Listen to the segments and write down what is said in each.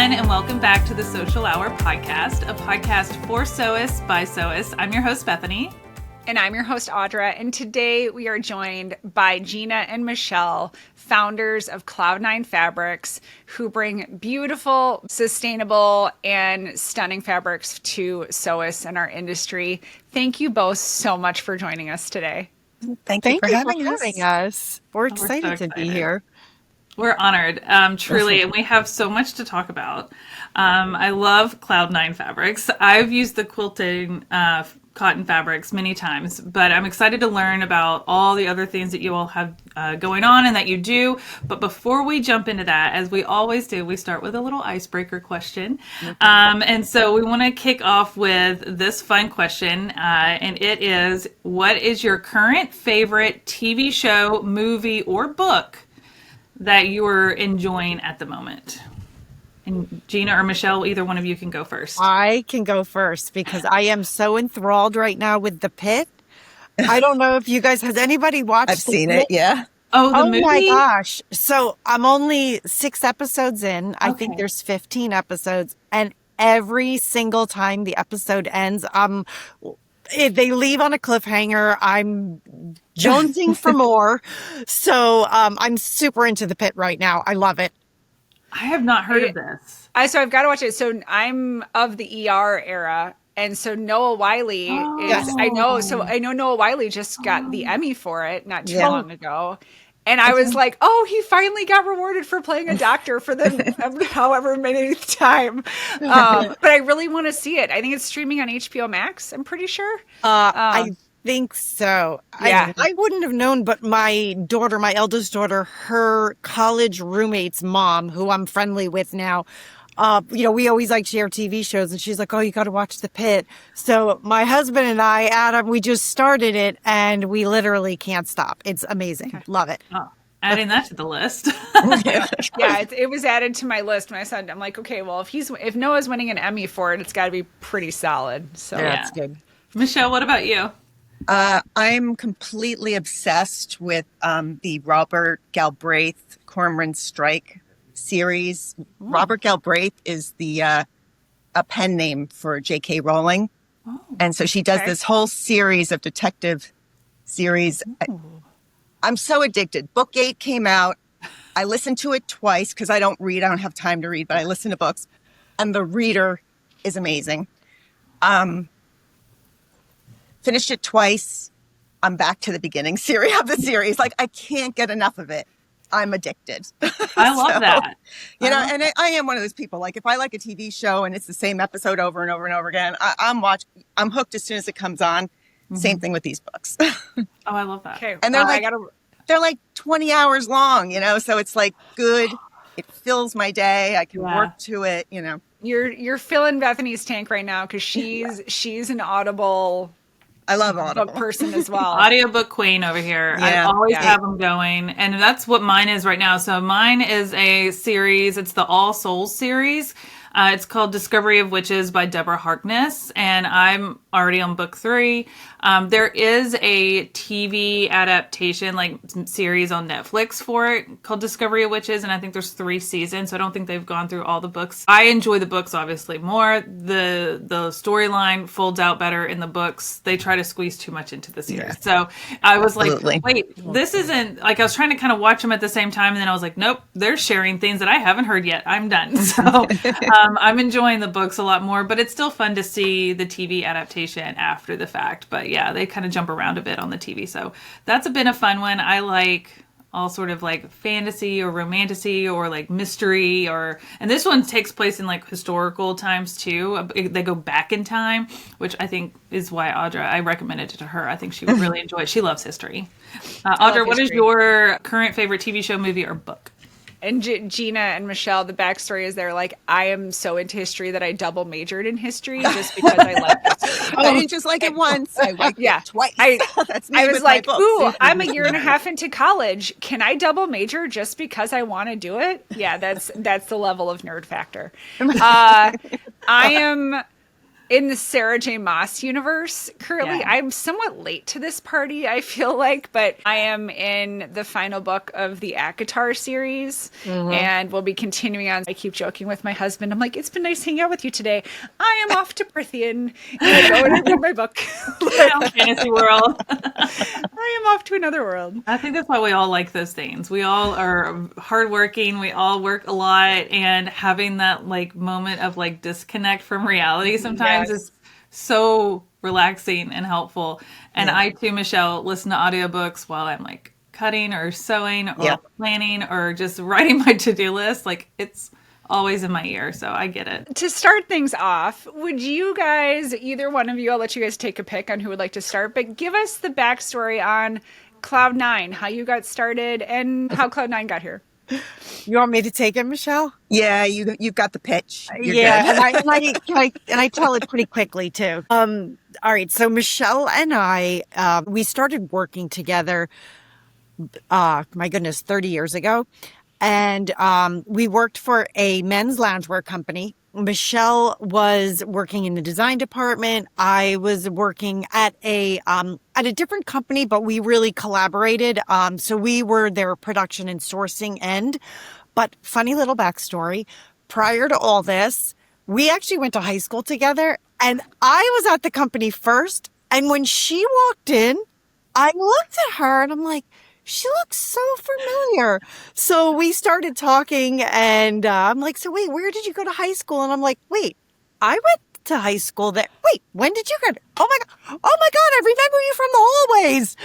everyone, and welcome back to the Sewcial Hour Podcast, a podcast for sewists by sewists. I'm your host, Bethany. And I'm your host, Audra. And today we are joined by Gina and Michelle, founders of Cloud9 Fabrics, who bring beautiful, sustainable, and stunning fabrics to sewists in our industry. Thank you both so much for joining us today. Thank you for having us. We're excited to be here. We're honored, truly, and we have so much to talk about. I love Cloud9 Fabrics. I've used the quilting cotton fabrics many times, but I'm excited to learn about all the other things that you all have going on and that you do. But before we jump into that, as we always do, we start with a little icebreaker question. And so we want to kick off with this fun question, and it is, what is your current favorite TV show, movie, or book that you're enjoying at the moment? And Gina or Michelle, either one of you can go first. I can go first because I am so enthralled right now with The Pit. I don't know if you guys, has anybody watched I've seen it, yeah. Oh, the movie? My gosh. So I'm only 6 episodes in. I think there's 15 episodes. And every single time the episode ends, if they leave on a cliffhanger, I'm jonesing for more. So I'm super into The Pit right now. I love it. I have not heard of this. So I've got to watch it. So I'm of the ER era. And so Noah Wiley I know Noah Wiley just got the Emmy for it not too long ago. And I was like, oh, he finally got rewarded for playing a doctor for the however many time. But I really want to see it. I think it's streaming on HBO Max, I'm pretty sure. I think so. Yeah. I wouldn't have known, but my daughter, my eldest daughter, her college roommate's mom, who I'm friendly with now, we always like share TV shows, and she's like, oh, you got to watch The Pit. So my husband and I, Adam, we just started it, and we literally can't stop. It's amazing. Love it. Oh, adding that to the list. Yeah, it was added to my list. My son, I'm like, okay, well, if Noah's winning an Emmy for it, it's got to be pretty solid. So that's good. Michelle, what about you? I'm completely obsessed with the Robert Galbraith Cormoran Strike series. Robert Galbraith is the a pen name for J.K. Rowling. And so she does this whole series of detective series. I'm so addicted. Book 8 came out. I listened to it twice because I don't read. I don't have time to read, but I listen to books. And the reader is amazing. Finished it twice. I'm back to the beginning of the series. Like, I can't get enough of it. I'm addicted. I love that. And I am one of those people. Like, if I like a TV show and it's the same episode over and over and over again, I'm hooked as soon as it comes on. Same thing with these books. Oh, I love that. Okay. And they're like 20 hours long, so it's like good. It fills my day. I can work to it, You're filling Bethany's tank right now because she's an Audible. I love Audible. Book person as well. Audiobook queen over here. Yeah. I always have them going. And that's what mine is right now. So mine is a series. It's the All Souls series. It's called Discovery of Witches by Deborah Harkness. And I'm already on book 3. There is a TV adaptation, series on Netflix for it called Discovery of Witches. And I think there's 3 seasons. So I don't think they've gone through all the books. I enjoy the books, obviously, more. The storyline folds out better in the books. They try to squeeze too much into the series. So I was like, wait, this isn't, I was trying to kind of watch them at the same time. And then I was like, nope, they're sharing things that I haven't heard yet. I'm done. So I'm enjoying the books a lot more, but it's still fun to see the TV adaptation after the fact. But yeah, they kind of jump around a bit on the TV. So that's been a fun one. I like all sort of fantasy or romantasy or mystery and this one takes place in historical times too. They go back in time, which I think is why I recommended it to her. I think she would really enjoy it. She loves history. Audra, what is your current favorite TV show, movie, or book? And Gina and Michelle, the backstory is they're like, I am so into history that I double majored in history just because I like history. I didn't just like it once. I liked it twice. That's me I was with like, my books. ooh, I'm a year and a half into college. Can I double major just because I want to do it? Yeah, that's the level of nerd factor. I am in the Sarah J. Maas universe currently. Yeah. I'm somewhat late to this party, I feel like, but I am in the final book of the ACOTAR series, and we'll be continuing on. I keep joking with my husband. I'm like, it's been nice hanging out with you today. I am off to Prithian, and I go and I read my book. Fantasy world. I am off to another world. I think that's why we all like those things. We all are hardworking. We all work a lot, and having that like moment of like disconnect from reality sometimes is so relaxing and helpful. And I too, Michelle, listen to audiobooks while I'm like cutting or sewing or planning or just writing my to-do list. Like it's always in my ear, so I get it. To start things off, would you guys, either one of you, I'll let you guys take a pick on who would like to start, but give us the backstory on Cloud9, how you got started and how Cloud9 got here. You want me to take it, Michelle? Yeah, you've got the pitch. You're Yeah, good. and I tell it pretty quickly too. All right, so Michelle and I, we started working together. My goodness, 30 years ago, and we worked for a men's loungewear company. Michelle was working in the design department. I was working at a different company, but we really collaborated. So we were their production and sourcing end. But funny little backstory, prior to all this, we actually went to high school together, and I was at the company first. And when she walked in, I looked at her and I'm like, she looks so familiar. So we started talking, and I'm like, so wait, where did you go to high school? And I'm like, wait, I went to high school there. Wait, when did you go? Oh my God, I remember you from the hallways.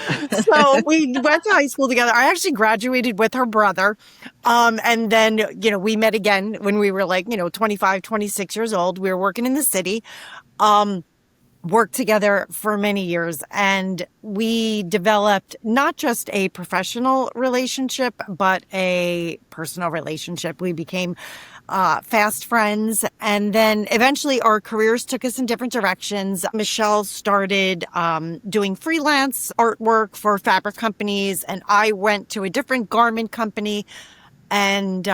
So we went to high school together. I actually graduated with her brother. And then, we met again when we were like, 25, 26 years old. We were working in the city. Worked together for many years, and we developed not just a professional relationship, but a personal relationship. We became fast friends, and then eventually our careers took us in different directions. Michelle started doing freelance artwork for fabric companies, and I went to a different garment company. And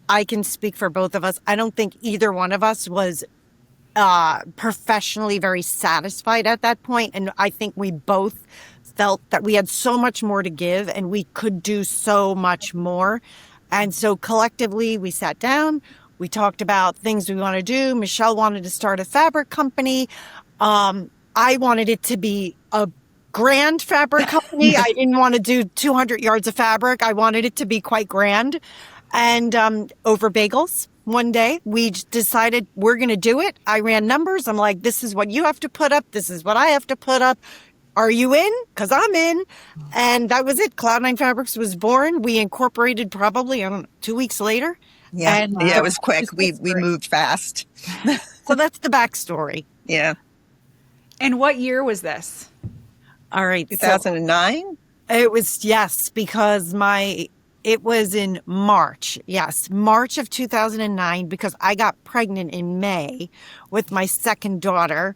I can speak for both of us. I don't think either one of us was professionally very satisfied at that point. And I think we both felt that we had so much more to give and we could do so much more. And so collectively we sat down, we talked about things we want to do. Michelle wanted to start a fabric company. I wanted it to be a grand fabric company. I didn't want to do 200 yards of fabric. I wanted it to be quite grand. And over bagels, one day we decided we're going to do it. I ran numbers. I'm like, this is what you have to put up. This is what I have to put up. Are you in? Because I'm in. And that was it. Cloud9 Fabrics was born. We incorporated probably, 2 weeks later. Yeah, And, it was quick. We moved fast. So that's the backstory. Yeah. And what year was this? All right. 2009? It was, yes, because it was in March. Yes, March of 2009, because I got pregnant in May with my second daughter.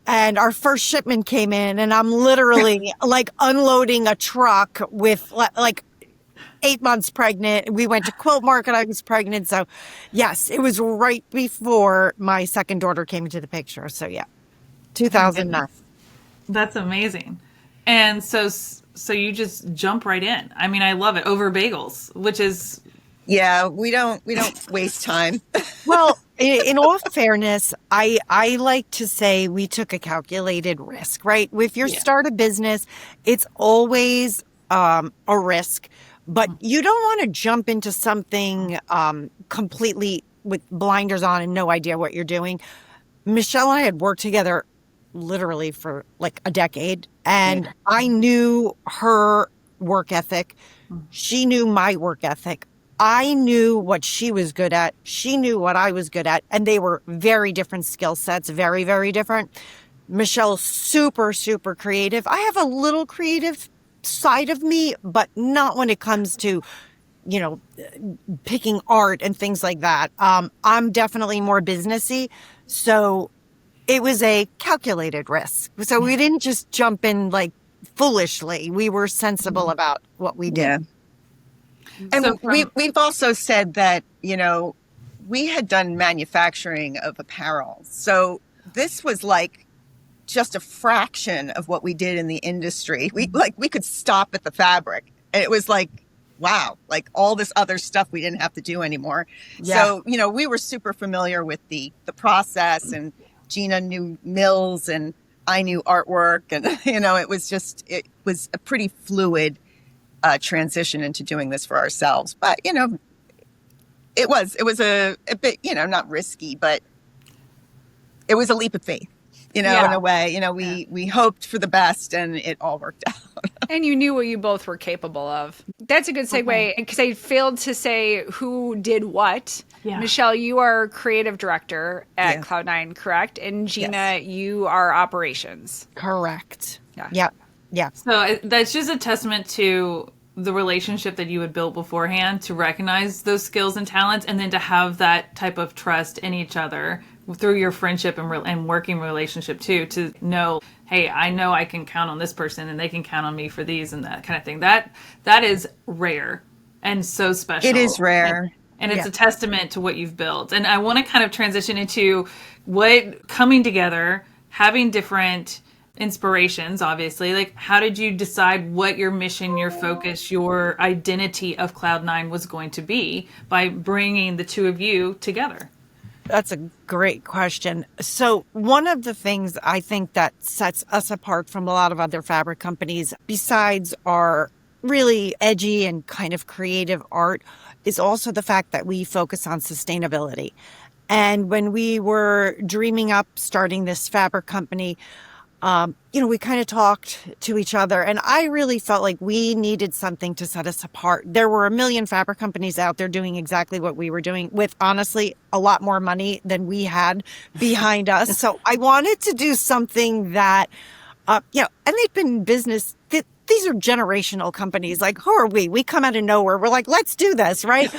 And our first shipment came in, and I'm literally like unloading a truck with like 8 months pregnant. We went to Quilt Market. I was pregnant. So yes, it was right before my second daughter came into the picture. So yeah, 2009. That's amazing. And so you just jump right in. I mean, I love it. Over bagels, which is... Yeah, we don't waste time. Well, in all fairness, I like to say we took a calculated risk, right? If you start a business, it's always a risk, but you don't want to jump into something completely with blinders on and no idea what you're doing. Michelle and I had worked together literally for like a decade, and I knew her work ethic. She knew my work ethic. I knew what she was good at. She knew what I was good at. And they were very different skill sets, very, very different. Michelle's super, super creative. I have a little creative side of me, but not when it comes to, picking art and things like that. I'm definitely more businessy. So it was a calculated risk. So we didn't just jump in like foolishly. We were sensible about what we did. Yeah. And we've also said that, we had done manufacturing of apparel. So this was like just a fraction of what we did in the industry. We could stop at the fabric, and it was like, wow, like all this other stuff we didn't have to do anymore. Yeah. So, we were super familiar with the process, and Gina knew mills and I knew artwork, and, it was a pretty fluid transition into doing this for ourselves. But, it was a bit, not risky, but it was a leap of faith. In a way, we hoped for the best, and it all worked out. And you knew what you both were capable of. That's a good segue, because I failed to say who did what. Yeah. Michelle, you are creative director at Cloud9, correct? And Gina, you are operations. Correct. Yeah. Yeah. So that's just a testament to the relationship that you had built beforehand, to recognize those skills and talents, and then to have that type of trust in each other through your friendship and working relationship too, to know, hey, I know I can count on this person and they can count on me for these and that kind of thing. That is rare and so special. It is rare. And it's a testament to what you've built. And I want to kind of transition into what coming together, having different inspirations, obviously. Like, how did you decide what your mission, your focus, your identity of Cloud9 was going to be by bringing the two of you together? That's a great question. So one of the things I think that sets us apart from a lot of other fabric companies, besides our really edgy and kind of creative art, is also the fact that we focus on sustainability. And when we were dreaming up starting this fabric company, we kind of talked to each other, and I really felt like we needed something to set us apart. There were a million fabric companies out there doing exactly what we were doing with, honestly, a lot more money than we had behind us. So I wanted to do something that, and they've been in business. These are generational companies. Like, who are we? We come out of nowhere. We're like, let's do this, right?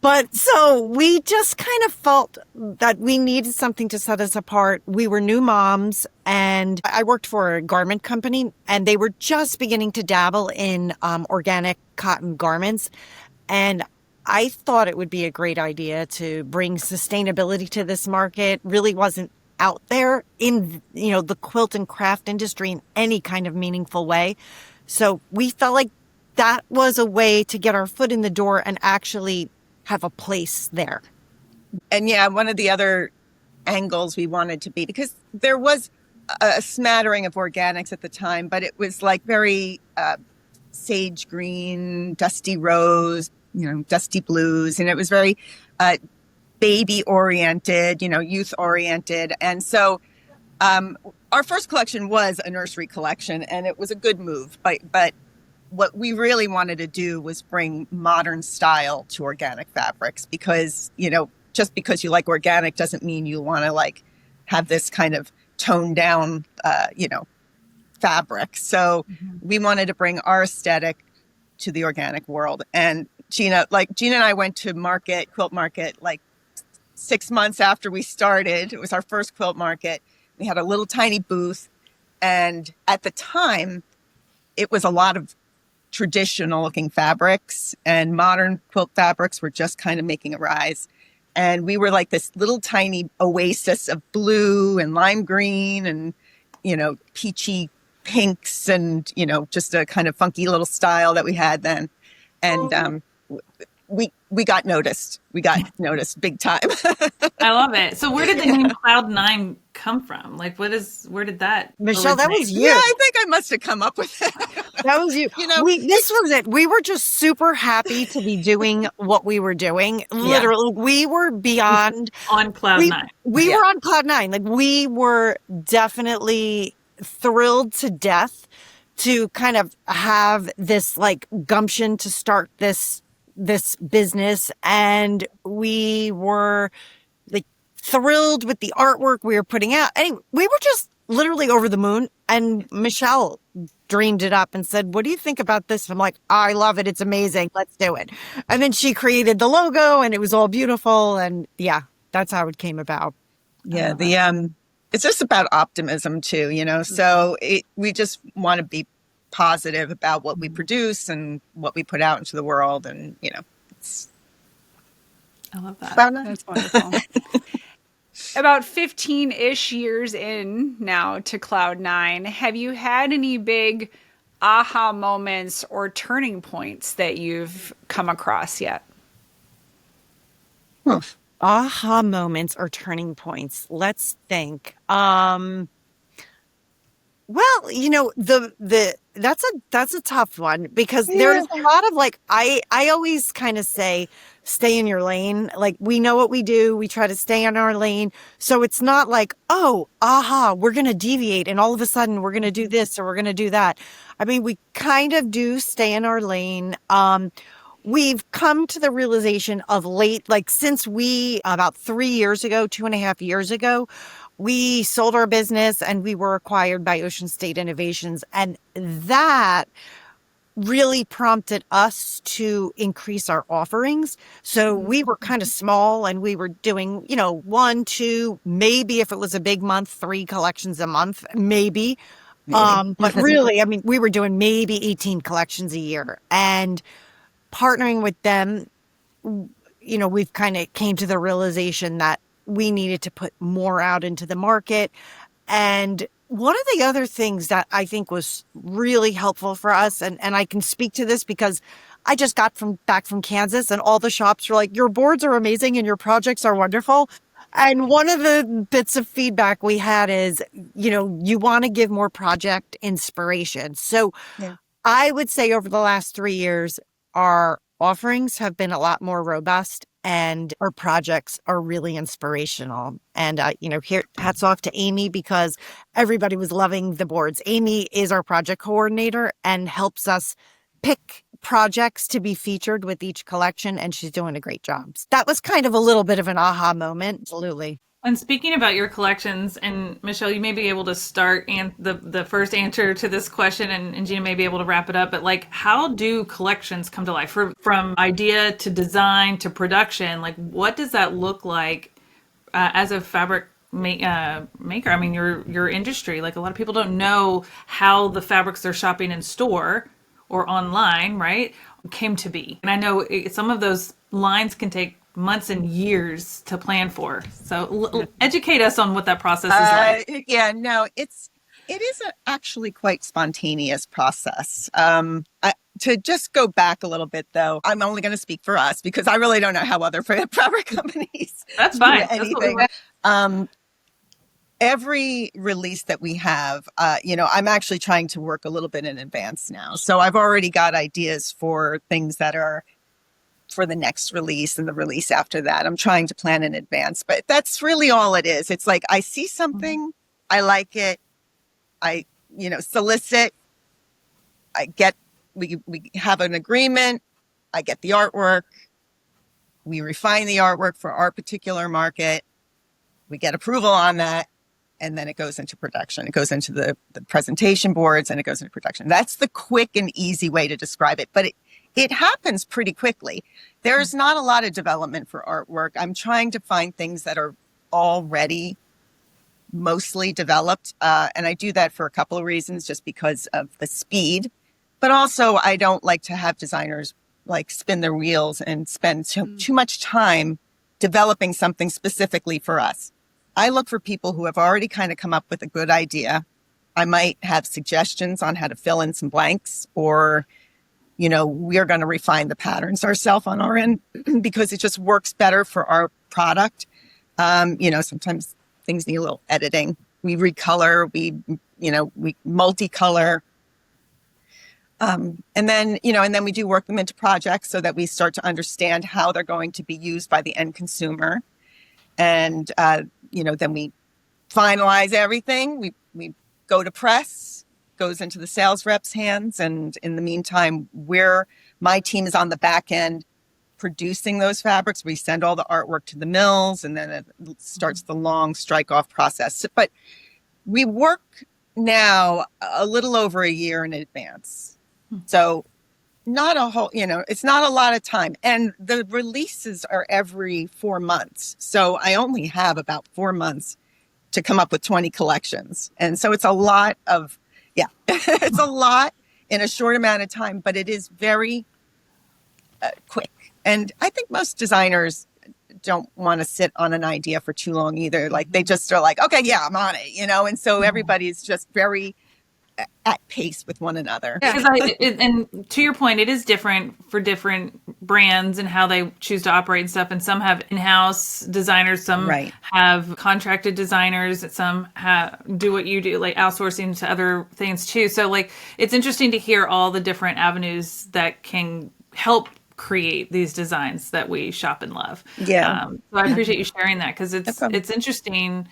But so we just kind of felt that we needed something to set us apart. We were new moms, and I worked for a garment company, and they were just beginning to dabble in organic cotton garments. And I thought it would be a great idea to bring sustainability to this market. Really wasn't out there in, the quilt and craft industry in any kind of meaningful way. So we felt like that was a way to get our foot in the door and actually have a place there. And one of the other angles we wanted to be, because there was a smattering of organics at the time, but it was like very sage green, dusty rose, dusty blues. And it was very baby oriented, youth oriented. And so our first collection was a nursery collection, and it was a good move, but what we really wanted to do was bring modern style to organic fabrics, because, just because you like organic doesn't mean you want to have this kind of toned down, fabric. So we wanted to bring our aesthetic to the organic world. And Gina and I went to quilt market, 6 months after we started. It was our first quilt market. We had a little tiny booth. And at the time, it was a lot of traditional looking fabrics, and modern quilt fabrics were just kind of making a rise. And we were like this little tiny oasis of blue and lime green and, peachy pinks and, just a kind of funky little style that we had then. And we got noticed. We got noticed big time. I love it. So where did the name Cloud9 come from? Where did that Michelle, that was you. Yeah, I think I must have come up with it. That was you. This was it. We were just super happy to be doing what we were doing. Literally, we were beyond on Cloud9. We were on Cloud9. We were definitely thrilled to death to kind of have this gumption to start this business, and we were thrilled with the artwork we were putting out. Anyway, we were just literally over the moon, and Michelle dreamed it up and said, what do you think about this? And I'm like, I love it. It's amazing. Let's do it. And then she created the logo, and it was all beautiful. And that's how it came about. Yeah. It's just about optimism too, so we just want to be positive about what we produce and what we put out into the world. And, I love that. That's wonderful. about 15-ish years in now to Cloud9, have you had any big aha moments or turning points that you've come across yet? Aha moments or turning points. Let's think. Well, that's a tough one because there's a lot of like I always kind of say stay in your lane. Like we know what we do, we try to stay in our lane. So it's not like, oh, aha, we're going to deviate and all of a sudden we're going to do this or we're going to do that. I mean, we kind of do stay in our lane. We've come to the realization of late, like since we about 3 years ago, 2.5 years ago, we sold our business and we were acquired by Ocean State Innovations. And that really prompted us to increase our offerings. So we were kind of small and we were doing, 1, 2, maybe if it was a big month, 3 collections a month, maybe. But really, I mean, we were doing maybe 18 collections a year. And partnering with them, we've kind of came to the realization that we needed to put more out into the market. And one of the other things that I think was really helpful for us, and I can speak to this because I just got back from Kansas and all the shops were like, your boards are amazing and your projects are wonderful. And one of the bits of feedback we had is, you want to give more project inspiration. So I would say over the last 3 years, our offerings have been a lot more robust and our projects are really inspirational. And, here, hats off to Amy because everybody was loving the boards. Amy is our project coordinator and helps us pick projects to be featured with each collection. And she's doing a great job. That was kind of a little bit of an aha moment. Absolutely. And speaking about your collections, and Michelle, you may be able to start the first answer to this question, and Gina may be able to wrap it up. But like, how do collections come to life from idea to design to production? Like, what does that look like as a fabric maker? I mean, your industry. Like, a lot of people don't know how the fabrics they're shopping in store or online, right, came to be. And I know some of those lines can take months and years to plan for. So educate us on what that process is like. It is actually quite spontaneous process. To just go back a little bit though, I'm only going to speak for us because I really don't know how other fabric companies That's fine. do anything. Every release that we have, I'm actually trying to work a little bit in advance now. So I've already got ideas for things that are for the next release and the release after that. I'm trying to plan in advance, but that's really all it is. It's like, I see something, I like it, I, solicit, we have an agreement, I get the artwork, we refine the artwork for our particular market, we get approval on that, and then it goes into production. It goes into the presentation boards and it goes into production. That's the quick and easy way to describe it, but it happens pretty quickly. There's not a lot of development for artwork. I'm trying to find things that are already mostly developed. And I do that for a couple of reasons, just because of the speed. But also, I don't like to have designers like spin their wheels and spend too much time developing something specifically for us. I look for people who have already kind of come up with a good idea. I might have suggestions on how to fill in some blanks, or we're going to refine the patterns ourselves on our end because it just works better for our product. Sometimes things need a little editing. We recolor, we multicolor. And then we do work them into projects so that we start to understand how they're going to be used by the end consumer. And, then we finalize everything. We go to press, goes into the sales reps' hands. And in the meantime, my team is on the back end producing those fabrics. We send all the artwork to the mills, and then it starts the long strike off process. But we work now a little over a year in advance. So not a whole, it's not a lot of time. And the releases are every 4 months. So I only have about 4 months to come up with 20 collections. And so it's a lot it's a lot in a short amount of time, but it is very quick. And I think most designers don't want to sit on an idea for too long either. Like they just are like, okay, yeah, I'm on it, and so everybody's just very at pace with one another. Because and to your point, it is different for different brands and how they choose to operate and stuff. And some have in-house designers, some have contracted designers, some do what you do, like outsourcing to other things too. So like, it's interesting to hear all the different avenues that can help create these designs that we shop and love. Yeah. So I appreciate you sharing that, because it's interesting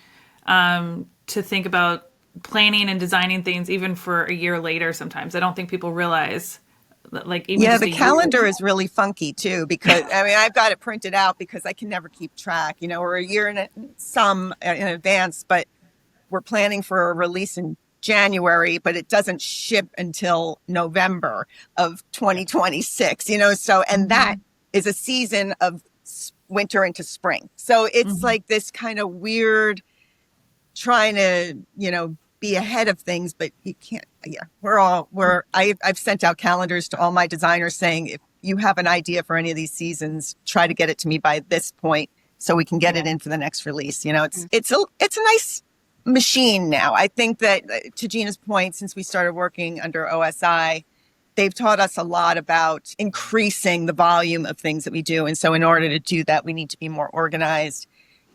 to think about planning and designing things even for a year later. Sometimes I don't think people realize that, like, even the calendar is really funky too, because I mean, I've got it printed out because I can never keep track, or a year in advance, but we're planning for a release in January, but it doesn't ship until November of 2026, so, and that is a season of winter into spring. So it's like this kind of weird trying to, be ahead of things, but you can't. Yeah, I've sent out calendars to all my designers saying, if you have an idea for any of these seasons, try to get it to me by this point so we can get it in for the next release. It's a nice machine now. I think that, to Gina's point, since we started working under OSI, they've taught us a lot about increasing the volume of things that we do. And so in order to do that, we need to be more organized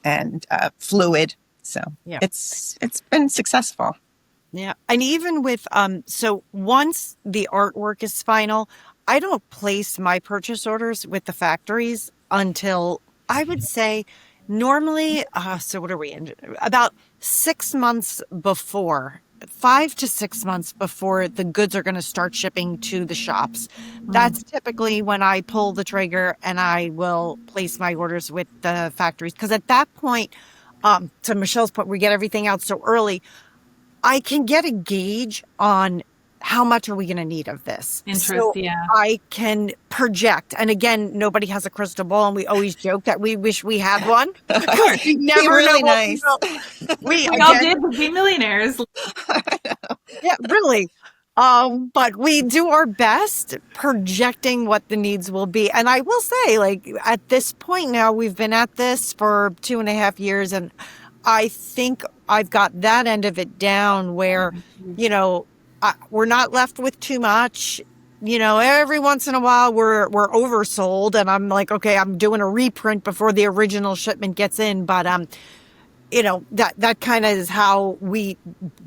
and fluid. So it's been successful. Yeah. And even with, so once the artwork is final, I don't place my purchase orders with the factories until, I would say, normally, so what are we in? About 6 months before, 5 to 6 months before the goods are going to start shipping to the shops. That's typically when I pull the trigger and I will place my orders with the factories. Because at that point, to Michelle's point, we get everything out so early, I can get a gauge on how much are we going to need of this. I can project. And again, nobody has a crystal ball, and we always joke that we wish we had one. We never really nice. We all did be millionaires. Yeah, really. But we do our best projecting what the needs will be. And I will say, like, at this point now, we've been at this for 2.5 years, and I think I've got that end of it down where, we're not left with too much. Every once in a while we're oversold, and I'm like, okay, I'm doing a reprint before the original shipment gets in. But, that kind of is how we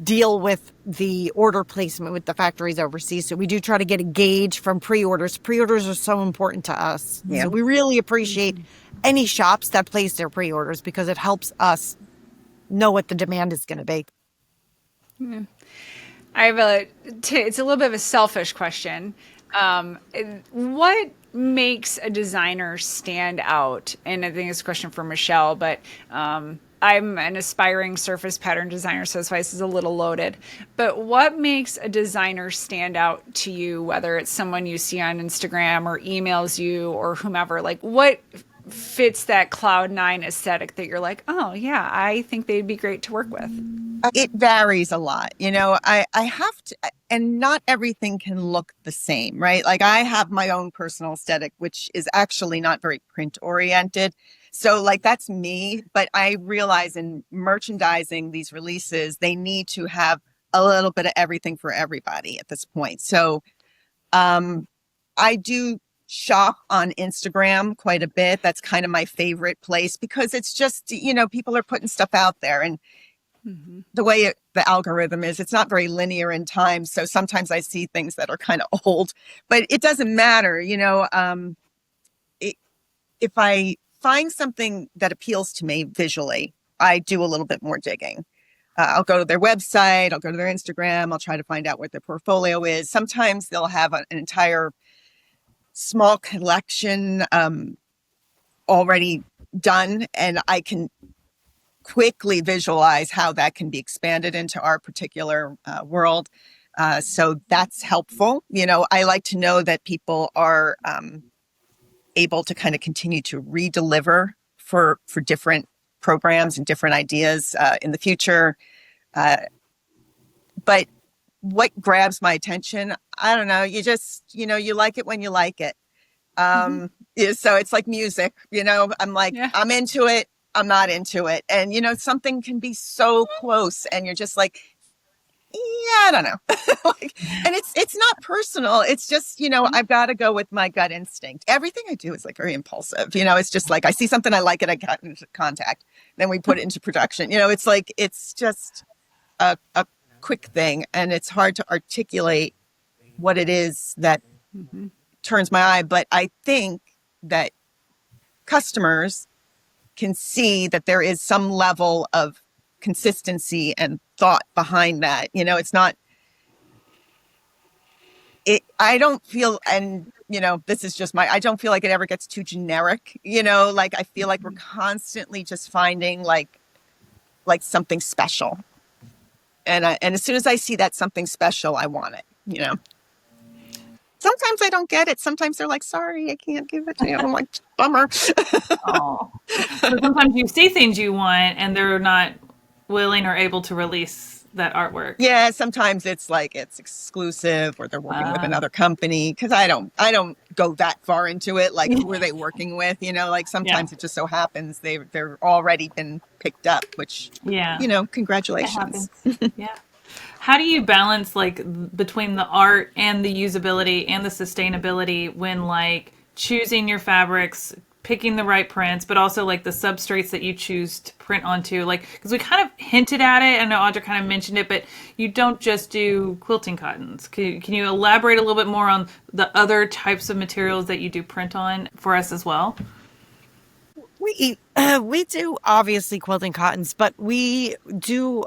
deal with the order placement with the factories overseas. So we do try to get a gauge from pre-orders. Pre-orders are so important to us. Yeah. So we really appreciate any shops that place their pre-orders, because it helps us know what the demand is going to be. Yeah. I have it's a little bit of a selfish question. What makes a designer stand out? And I think it's a question for Michelle, but I'm an aspiring surface pattern designer, so that's why this is a little loaded. But what makes a designer stand out to you, whether it's someone you see on Instagram or emails you or whomever? Like, what fits that Cloud9 aesthetic that you're like, oh yeah, I think they'd be great to work with? It varies a lot. I have to, and not everything can look the same, right? Like, I have my own personal aesthetic, which is actually not very print oriented. So like, that's me. But I realize in merchandising these releases, they need to have a little bit of everything for everybody at this point. So I do shop on Instagram quite a bit. That's kind of my favorite place, because it's just, people are putting stuff out there, and the way the algorithm is, it's not very linear in time. So sometimes I see things that are kind of old, but it doesn't matter. If I find something that appeals to me visually, I do a little bit more digging. I'll go to their website, I'll go to their Instagram, I'll try to find out what their portfolio is. Sometimes they'll have an entire small collection already done, and I can quickly visualize how that can be expanded into our particular world. So that's helpful. I like to know that people are able to kind of continue to redeliver for different programs and different ideas in the future. But what grabs my attention, I don't know. You just, you like it when you like it. So it's like music, I'm like, I'm into it. I'm not into it. And, something can be so close and you're just like, yeah, I don't know. And it's not personal. It's just, I've got to go with my gut instinct. Everything I do is like very impulsive. It's just like I see something I like it, I get into contact. Then we put it into production. It's like it's just a quick thing, and it's hard to articulate what it is that turns my eye. But I think that customers can see that there is some level of consistency and thought behind that. It's not, I don't feel, and this is just I don't feel like it ever gets too generic, like I feel like we're constantly just finding like something special. And as soon as I see that something special, I want it, Sometimes I don't get it. Sometimes they're like, sorry, I can't give it to you. I'm like, bummer. Oh. So sometimes you see things you want and they're not willing or able to release that artwork. Yeah, sometimes it's like it's exclusive or they're working with another company, because I don't go that far into it. Like, who are they working with? Like sometimes it just so happens they're already been picked up, which, congratulations. Yeah. How do you balance between the art and the usability and the sustainability when choosing your fabrics, picking the right prints, but also the substrates that you choose to print onto? Because we kind of hinted at it. I know Audra kind of mentioned it, but you don't just do quilting cottons. Can you elaborate a little bit more on the other types of materials that you do print on for us as well? We do obviously quilting cottons, but we do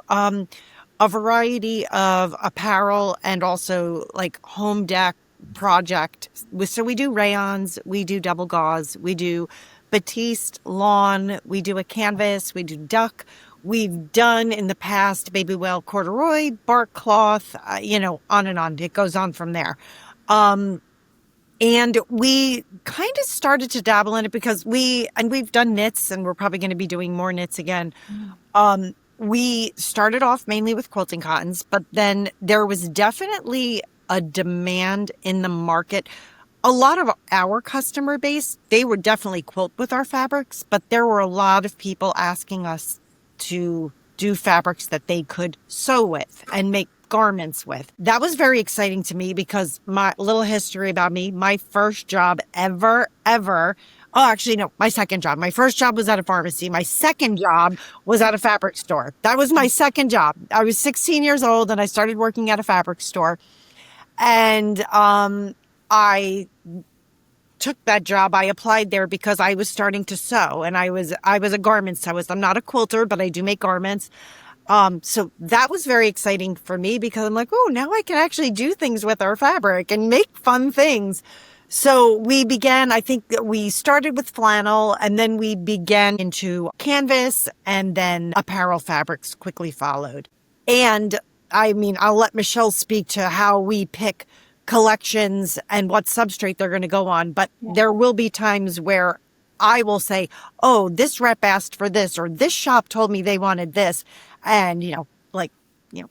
a variety of apparel and also home deck project. So we do rayons, we do double gauze, we do batiste, lawn, we do a canvas, we do duck. We've done in the past baby whale corduroy, bark cloth, on and on. It goes on from there. And we kind of started to dabble in it because we've done knits, and we're probably going to be doing more knits again. We started off mainly with quilting cottons, but then there was definitely a demand in the market. A lot of our customer base, they would definitely quilt with our fabrics, but there were a lot of people asking us to do fabrics that they could sew with and make garments with. That was very exciting to me because my little history about me, my first job ever, actually, no, my second job. My first job was at a pharmacy. My second job was at a fabric store. That was my second job. I was 16 years old and I started working at a fabric store. And I took that job. I applied there because I was starting to sew, and I was a garment sewist. I'm not a quilter, but I do make garments. So that was very exciting for me because I'm like, oh, now I can actually do things with our fabric and make fun things. So we began, I think that we started with flannel, and then we began into canvas, and then apparel fabrics quickly followed. And I mean, I'll let Michelle speak to how we pick collections and what substrate they're going to go on. But there will be times where I will say, oh, this rep asked for this, or this shop told me they wanted this. And,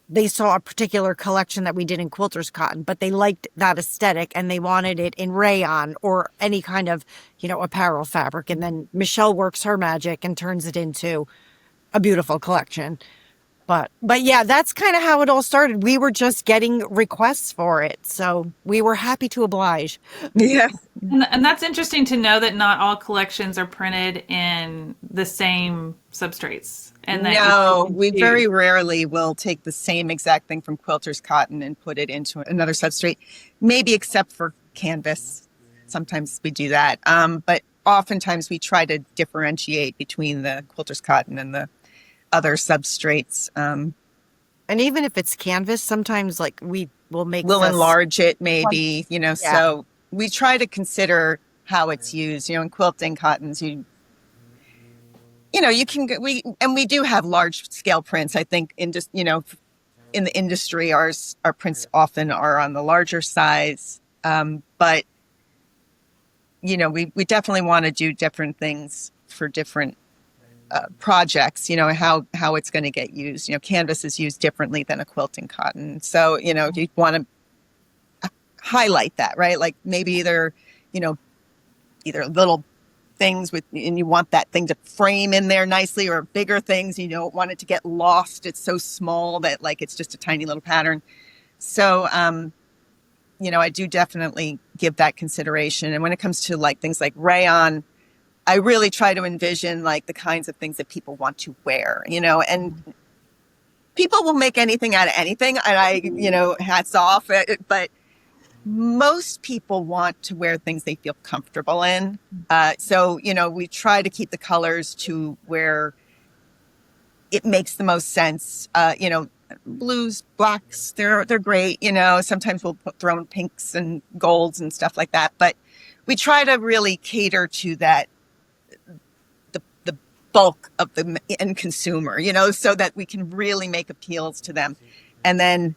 they saw a particular collection that we did in quilters cotton, but they liked that aesthetic and they wanted it in rayon or any kind of, apparel fabric. And then Michelle works her magic and turns it into a beautiful collection. But yeah, that's kind of how it all started. We were just getting requests for it. So we were happy to oblige. Yeah. And that's interesting to know that not all collections are printed in the same substrates. And no, we very rarely will take the same exact thing from quilters cotton and put it into another substrate, maybe except for canvas. Sometimes we do that. But oftentimes we try to differentiate between the quilters cotton and the other substrates. And even if it's canvas, sometimes we'll enlarge it maybe, so we try to consider how it's used, in quilting cottons, you can, we do have large scale prints. I think in the industry, our prints often are on the larger size. But we definitely want to do different things for different projects, how it's going to get used. Canvas is used differently than a quilting cotton. So, you want to highlight that, right? Like maybe they're, either little things and you want that thing to frame in there nicely, or bigger things, you don't want it to get lost. It's so small that like it's just a tiny little pattern. So, I do definitely give that consideration. And when it comes to like things like rayon, I really try to envision like the kinds of things that people want to wear, and people will make anything out of anything. And hats off. But most people want to wear things they feel comfortable in. So, we try to keep the colors to where it makes the most sense. Blues, blacks, they're great. Sometimes we'll throw in pinks and golds and stuff like that. But we try to really cater to that, the bulk of the end consumer, so that we can really make appeals to them. And then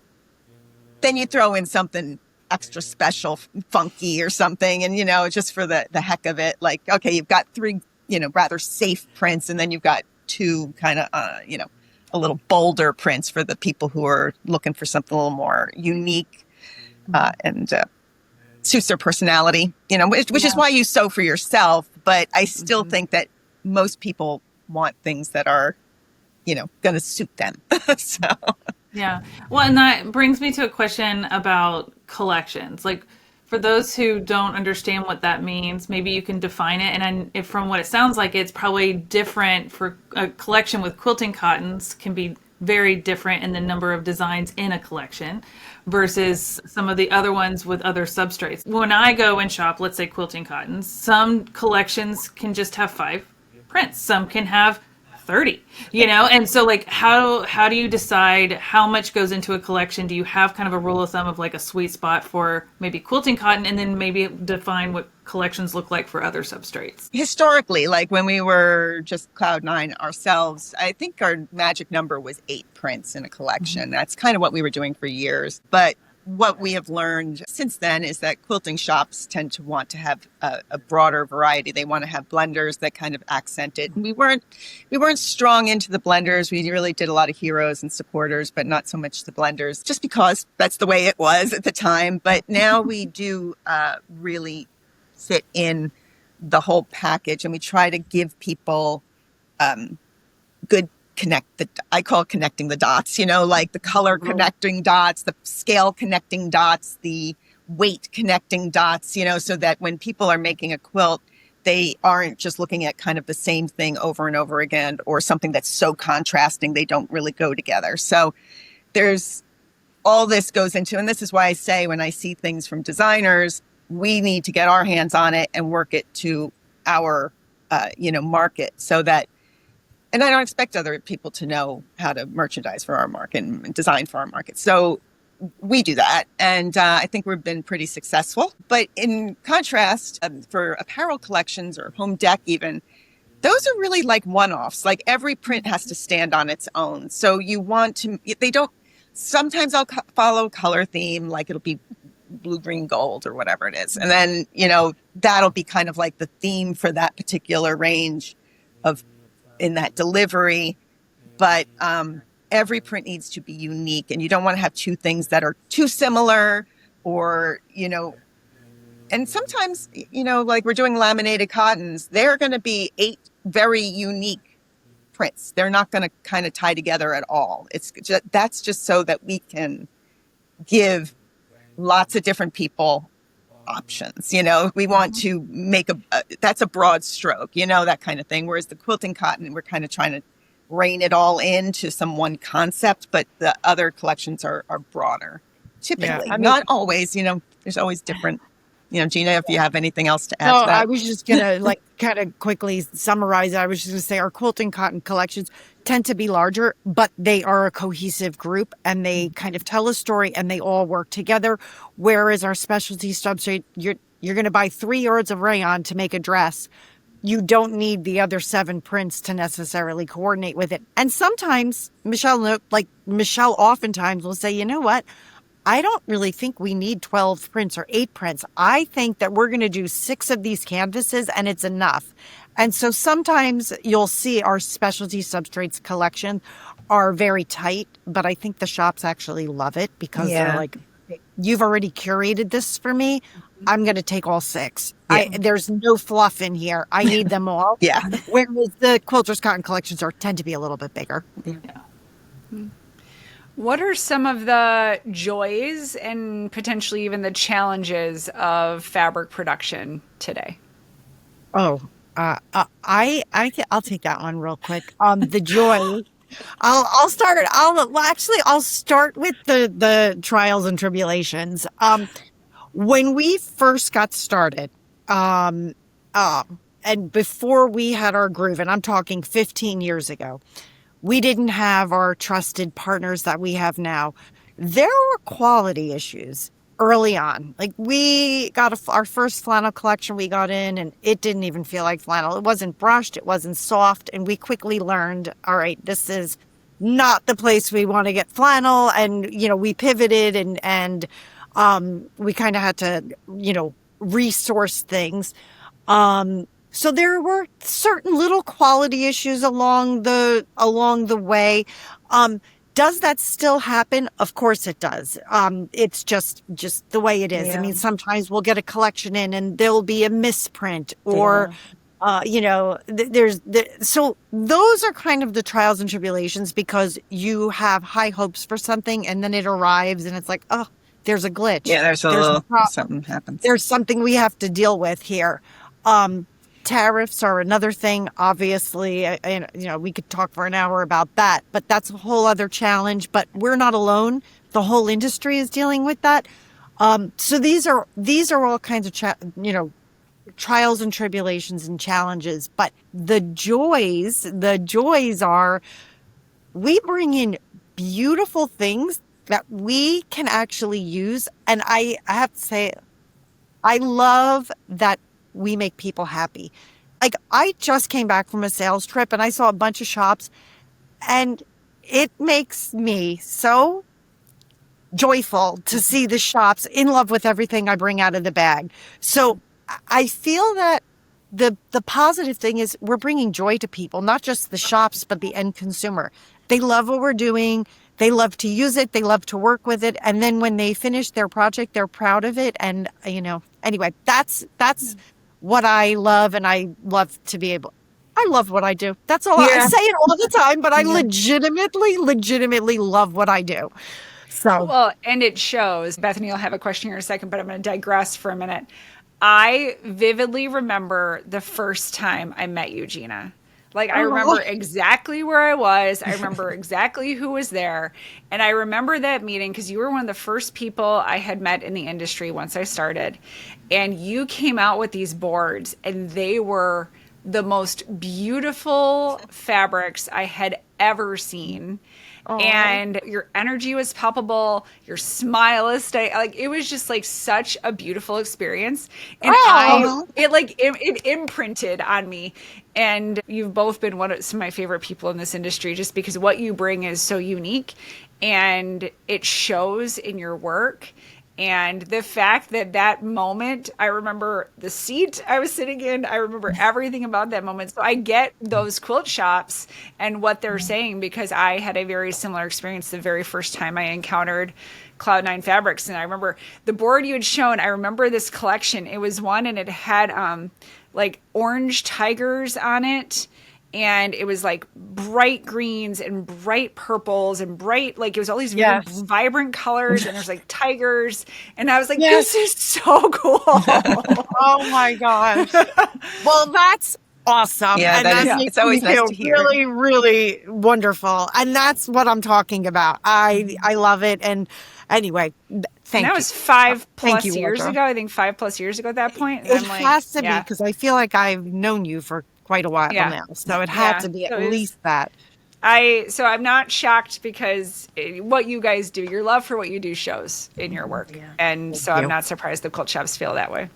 you throw in something extra special, funky or something. And, just for the heck of it, like, okay, you've got 3, rather safe prints. And then you've got 2 kind of, a little bolder prints for the people who are looking for something a little more unique and suits their personality, which is why you sew for yourself. But I still think that most people want things that are, going to suit them. So. Yeah. Well, and that brings me to a question about collections. Like, for those who don't understand what that means, maybe you can define it. And if from what it sounds like, it's probably different for a collection with quilting cottons can be very different in the number of designs in a collection versus some of the other ones with other substrates. When I go and shop, let's say quilting cottons, some collections can just have 5 prints. Some can have 30, and so like how do you decide how much goes into a collection? Do you have kind of a rule of thumb of like a sweet spot for maybe quilting cotton, and then maybe define what collections look like for other substrates? Historically, like when we were just Cloud9 ourselves, I think our magic number was 8 prints in a collection. That's kind of what we were doing for years. But what we have learned since then is that quilting shops tend to want to have a broader variety. They want to have blenders that kind of accent it. We weren't strong into the blenders. We really did a lot of heroes and supporters, but not so much the blenders, just because that's the way it was at the time. But now we do really fit in the whole package, and we try to give people good I call it connecting the dots, like the color connecting dots, the scale connecting dots, the weight connecting dots, so that when people are making a quilt, they aren't just looking at kind of the same thing over and over again, or something that's so contrasting they don't really go together. So there's all this goes into, and this is why I say when I see things from designers, we need to get our hands on it and work it to our, market, so that. And I don't expect other people to know how to merchandise for our market and design for our market. So we do that. And I think we've been pretty successful. But in contrast, for apparel collections or home dec even, those are really like one-offs. Like every print has to stand on its own. So sometimes I'll follow a color theme, like it'll be blue, green, gold, or whatever it is. And then, that'll be kind of like the theme for that particular range in that delivery. But every print needs to be unique, and you don't want to have 2 things that are too similar, or, and sometimes, like we're doing laminated cottons, they're going to be 8 very unique prints. They're not going to kind of tie together at all. That's just so that we can give lots of different people options. We want to make that's a broad stroke, that kind of thing. Whereas the quilting cotton, we're kind of trying to rein it all into some one concept, but the other collections are broader. Typically, not always, there's always different, Gina, if you have anything else to add to that. I was just going to kind of quickly summarize it. I was just going to say our quilting cotton collections tend to be larger, but they are a cohesive group, and they kind of tell a story, and they all work together. Whereas our specialty substrate, you're going to buy 3 yards of rayon to make a dress. You don't need the other 7 prints to necessarily coordinate with it. And sometimes Michelle oftentimes will say, you know what? I don't really think we need 12 prints or 8 prints. I think that we're going to do 6 of these canvases and it's enough. And so sometimes you'll see our specialty substrates collection are very tight, but I think the shops actually love it because they're like, you've already curated this for me. I'm going to take all 6. There's no fluff in here. I need them all. Yeah. Whereas the Quilters Cotton collections tend to be a little bit bigger. Yeah. What are some of the joys and potentially even the challenges of fabric production today? Oh, I'll take that one real quick. The joy. I'll start with the trials and tribulations. When we first got started, and before we had our groove, and I'm talking 15 years ago, we didn't have our trusted partners that we have now. There were quality issues early on. Like, we got our first flannel collection we got in, and it didn't even feel like flannel. It wasn't brushed, it wasn't soft, and we quickly learned, all right, this is not the place we want to get flannel. And we pivoted, and we kind of had to resource things. So there were certain little quality issues along the way. Does that still happen? Of course it does. It's just the way it is. Yeah. I mean, sometimes we'll get a collection in and there'll be a misprint, or so those are kind of the trials and tribulations, because you have high hopes for something and then it arrives and it's like, oh, there's a glitch. Yeah, there's a little something happens. There's something we have to deal with here. Tariffs are another thing, obviously. We could talk for an hour about that, but that's a whole other challenge. But we're not alone. The whole industry is dealing with that. So these are all kinds of trials and tribulations and challenges. But the joys are, we bring in beautiful things that we can actually use. And I have to say, I love that we make people happy. Like, I just came back from a sales trip and I saw a bunch of shops, and it makes me so joyful to see the shops in love with everything I bring out of the bag. So I feel that the positive thing is we're bringing joy to people, not just the shops, but the end consumer. They love what we're doing. They love to use it. They love to work with it. And then when they finish their project, they're proud of it. And, anyway, that's what I love. And I love what I do. That's all. I say it all the time, but I legitimately love what I do. So, well, and it shows. Bethany will have a question here in a second, but I'm going to digress for a minute. I vividly remember the first time I met you, Gina. Like, I remember exactly where I was. I remember exactly who was there. And I remember that meeting because you were one of the first people I had met in the industry once I started. And you came out with these boards, and they were the most beautiful fabrics I had ever seen. And your energy was palpable. Your smile is it was just like such a beautiful experience. And it imprinted on me. And you've both been some of my favorite people in this industry, just because what you bring is so unique and it shows in your work. And the fact that moment, I remember the seat I was sitting in. I remember everything about that moment. So I get those quilt shops and what they're saying, because I had a very similar experience the very first time I encountered Cloud9 Fabrics. And I remember the board you had shown. I remember this collection. It was one, and it had orange tigers on it. And it was like bright greens and bright purples and bright, it was all these really vibrant colors, and there's like tigers. And I was like, this is so cool. Oh my gosh. Well, that's awesome. Yeah, and it's always nice to hear. Really, really wonderful. And that's what I'm talking about. I love it. And anyway, thank you. That was 5+ years ago. I think 5+ years ago at that point. It has to be, because I feel like I've known you for quite a while now. So it had to be at least that. So I'm not shocked, because what you guys do, your love for what you do shows in your work. Yeah. And so I'm not surprised the quilt shops feel that way.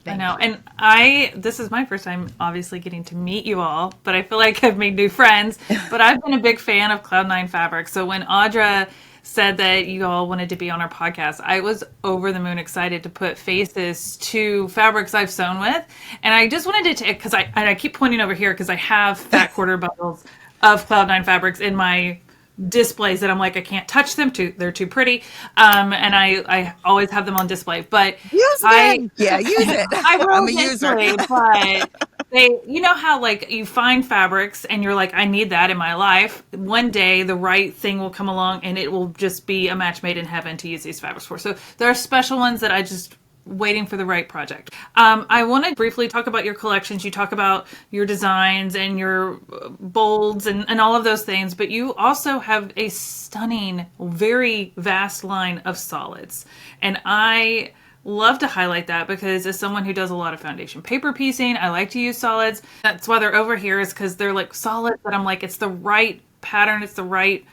I know. And this is my first time obviously getting to meet you all, but I feel like I've made new friends. But I've been a big fan of Cloud9 Fabrics. So when Audra said that you all wanted to be on our podcast, I was over the moon excited to put faces to fabrics I've sewn with. And I just wanted to, because I keep pointing over here because I have fat quarter bundles of Cloud9 Fabrics in my displays that I'm like, I can't touch them, they're too pretty. And I always have them on display, but use it. Yeah, use it. I will I'm a user. But they, you know how like you find fabrics and you're like, I need that in my life. One day the right thing will come along and it will just be a match made in heaven to use these fabrics for. So there are special ones that I just waiting for the right project. I want to briefly talk about your collections. You talk about your designs and your bolds and all of those things, but you also have a stunning, very vast line of solids. And I love to highlight that because as someone who does a lot of foundation paper piecing, I like to use solids. That's why they're over here, is because they're like solids that I'm like, it's the right pattern, it's the right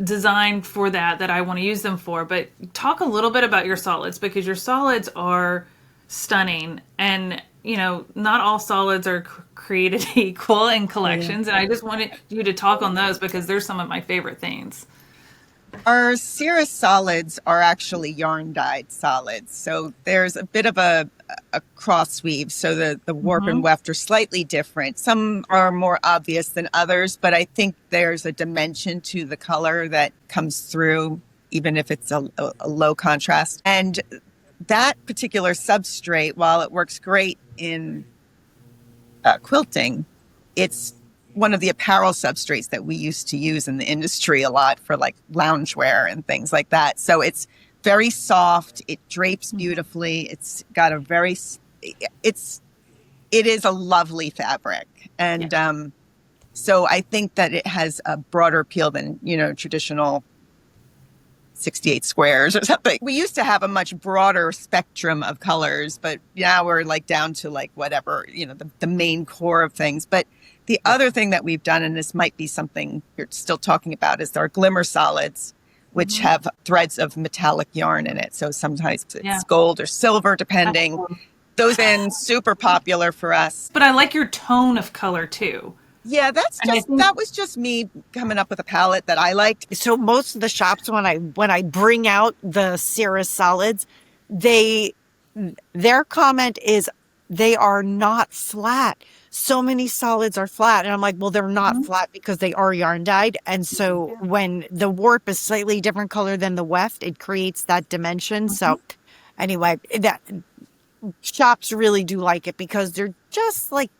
design for that I want to use them for. But talk a little bit about your solids, because your solids are stunning, and you know, not all solids are created equal in collections. And I just wanted you to talk on those because they're some of my favorite things. Our cirrus solids are actually yarn dyed solids. So there's a bit of a cross weave. So the warp and weft are slightly different. Some are more obvious than others, but I think there's a dimension to the color that comes through, even if it's a low contrast. And that particular substrate, while it works great in quilting, it's one of the apparel substrates that we used to use in the industry a lot for like loungewear and things like that. So it's very soft. It drapes beautifully. It's got a it is a lovely fabric. And so I think that it has a broader appeal than, you know, traditional 68 squares or something. We used to have a much broader spectrum of colors, but now we're like down to like whatever, you know, the main core of things. But the other thing that we've done, and this might be something you're still talking about, is our glimmer solids, which have threads of metallic yarn in it. So sometimes it's gold or silver, depending. Those have been super popular for us. But I like your tone of color too. Yeah, that was just me coming up with a palette that I liked. So most of the shops, when I bring out the cirrus solids, their comment is they are not flat. So many solids are flat. And I'm like, well, they're not flat because they are yarn dyed. And so when the warp is slightly different color than the weft, it creates that dimension. So anyway, that shops really do like it because they're just like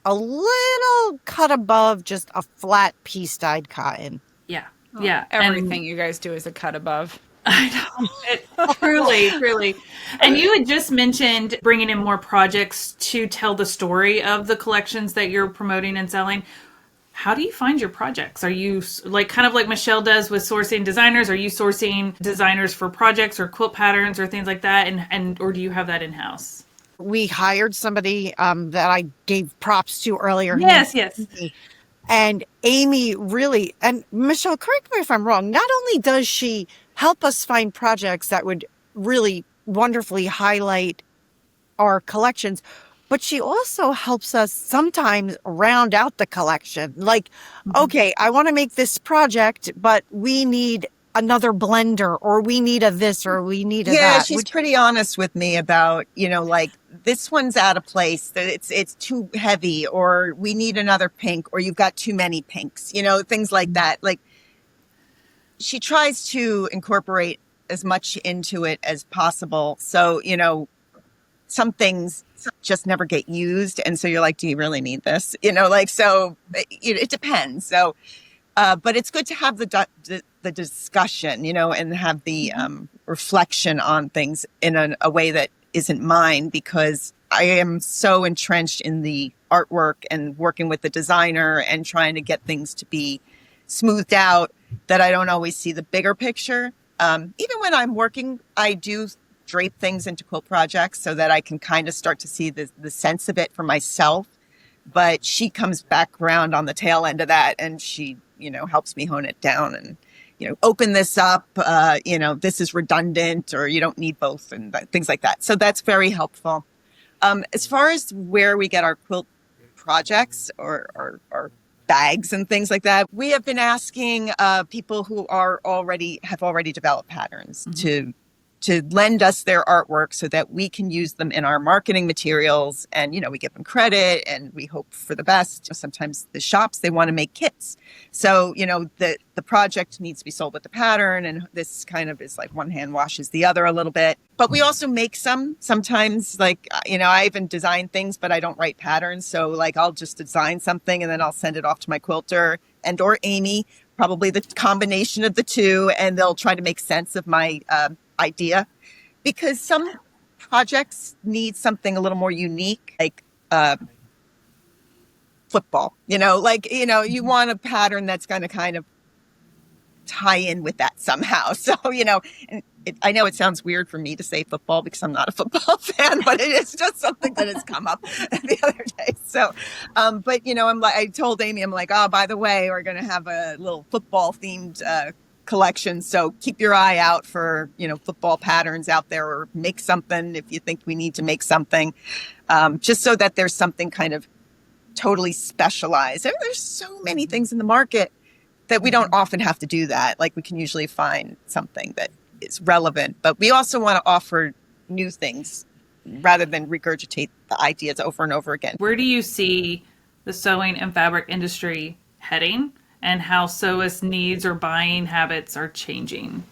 a little cut above just a flat piece dyed cotton. Yeah. Yeah. Everything you guys do is a cut above. I know. Truly. And you had just mentioned bringing in more projects to tell the story of the collections that you're promoting and selling. How do you find your projects? Are you like kind of like Michelle does with sourcing designers? Are you sourcing designers for projects or quilt patterns or things like that? And or do you have that in-house? We hired somebody that I gave props to earlier. Yes. And Amy really, and Michelle, correct me if I'm wrong, not only does she help us find projects that would really wonderfully highlight our collections, but she also helps us sometimes round out the collection. Like, okay, I want to make this project, but we need another blender, or we need a this, or we need a that. Yeah, she's pretty honest with me about, you know, like, this one's out of place, that it's too heavy, or we need another pink, or you've got too many pinks, you know, things like that. Like, she tries to incorporate as much into it as possible. So, you know, some things just never get used. And so you're like, do you really need this? You know, like, so it depends. So, but it's good to have the discussion, you know, and have the reflection on things in a way that isn't mine, because I am so entrenched in the artwork and working with the designer and trying to get things to be smoothed out that I don't always see the bigger picture. Even when I'm working, I do drape things into quilt projects so that I can kind of start to see the sense of it for myself. But she comes back around on the tail end of that, and she, you know, helps me hone it down and, you know, open this up, you know, this is redundant, or you don't need both, and things like that. So that's very helpful. As far as where we get our quilt projects or bags and things like that, we have been asking people who have already developed patterns to to lend us their artwork so that we can use them in our marketing materials. And, we give them credit and we hope for the best. Sometimes the shops, they want to make kits. So, the project needs to be sold with the pattern. And this kind of is like one hand washes the other a little bit. But we also make sometimes like, I even design things, but I don't write patterns. So like I'll just design something and then I'll send it off to my quilter and or Amy, probably the combination of the two. And they'll try to make sense of my idea, because some projects need something a little more unique, like football, you want a pattern that's going to kind of tie in with that somehow. So, and I know it sounds weird for me to say football because I'm not a football fan, but it is just something that has come up the other day. So, but I told Amy, I'm like, oh, by the way, we're going to have a little football themed collection. So keep your eye out for, football patterns out there, or make something if you think we need to make something, just so that there's something kind of totally specialized. There's so many things in the market that we don't often have to do that. Like we can usually find something that is relevant, but we also want to offer new things rather than regurgitate the ideas over and over again. Where do you see the sewing and fabric industry heading, and how sewists' needs or buying habits are changing?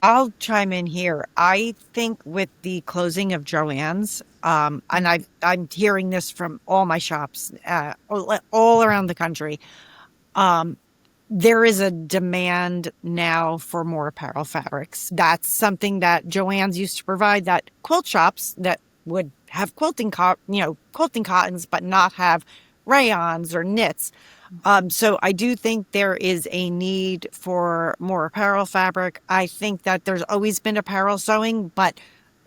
I'll chime in here. I think with the closing of Joann's, and I'm hearing this from all my shops all around the country, there is a demand now for more apparel fabrics. That's something that Joann's used to provide, that quilt shops that would have quilting cottons, but not have rayons or knits. So I do think there is a need for more apparel fabric. I think that there's always been apparel sewing, but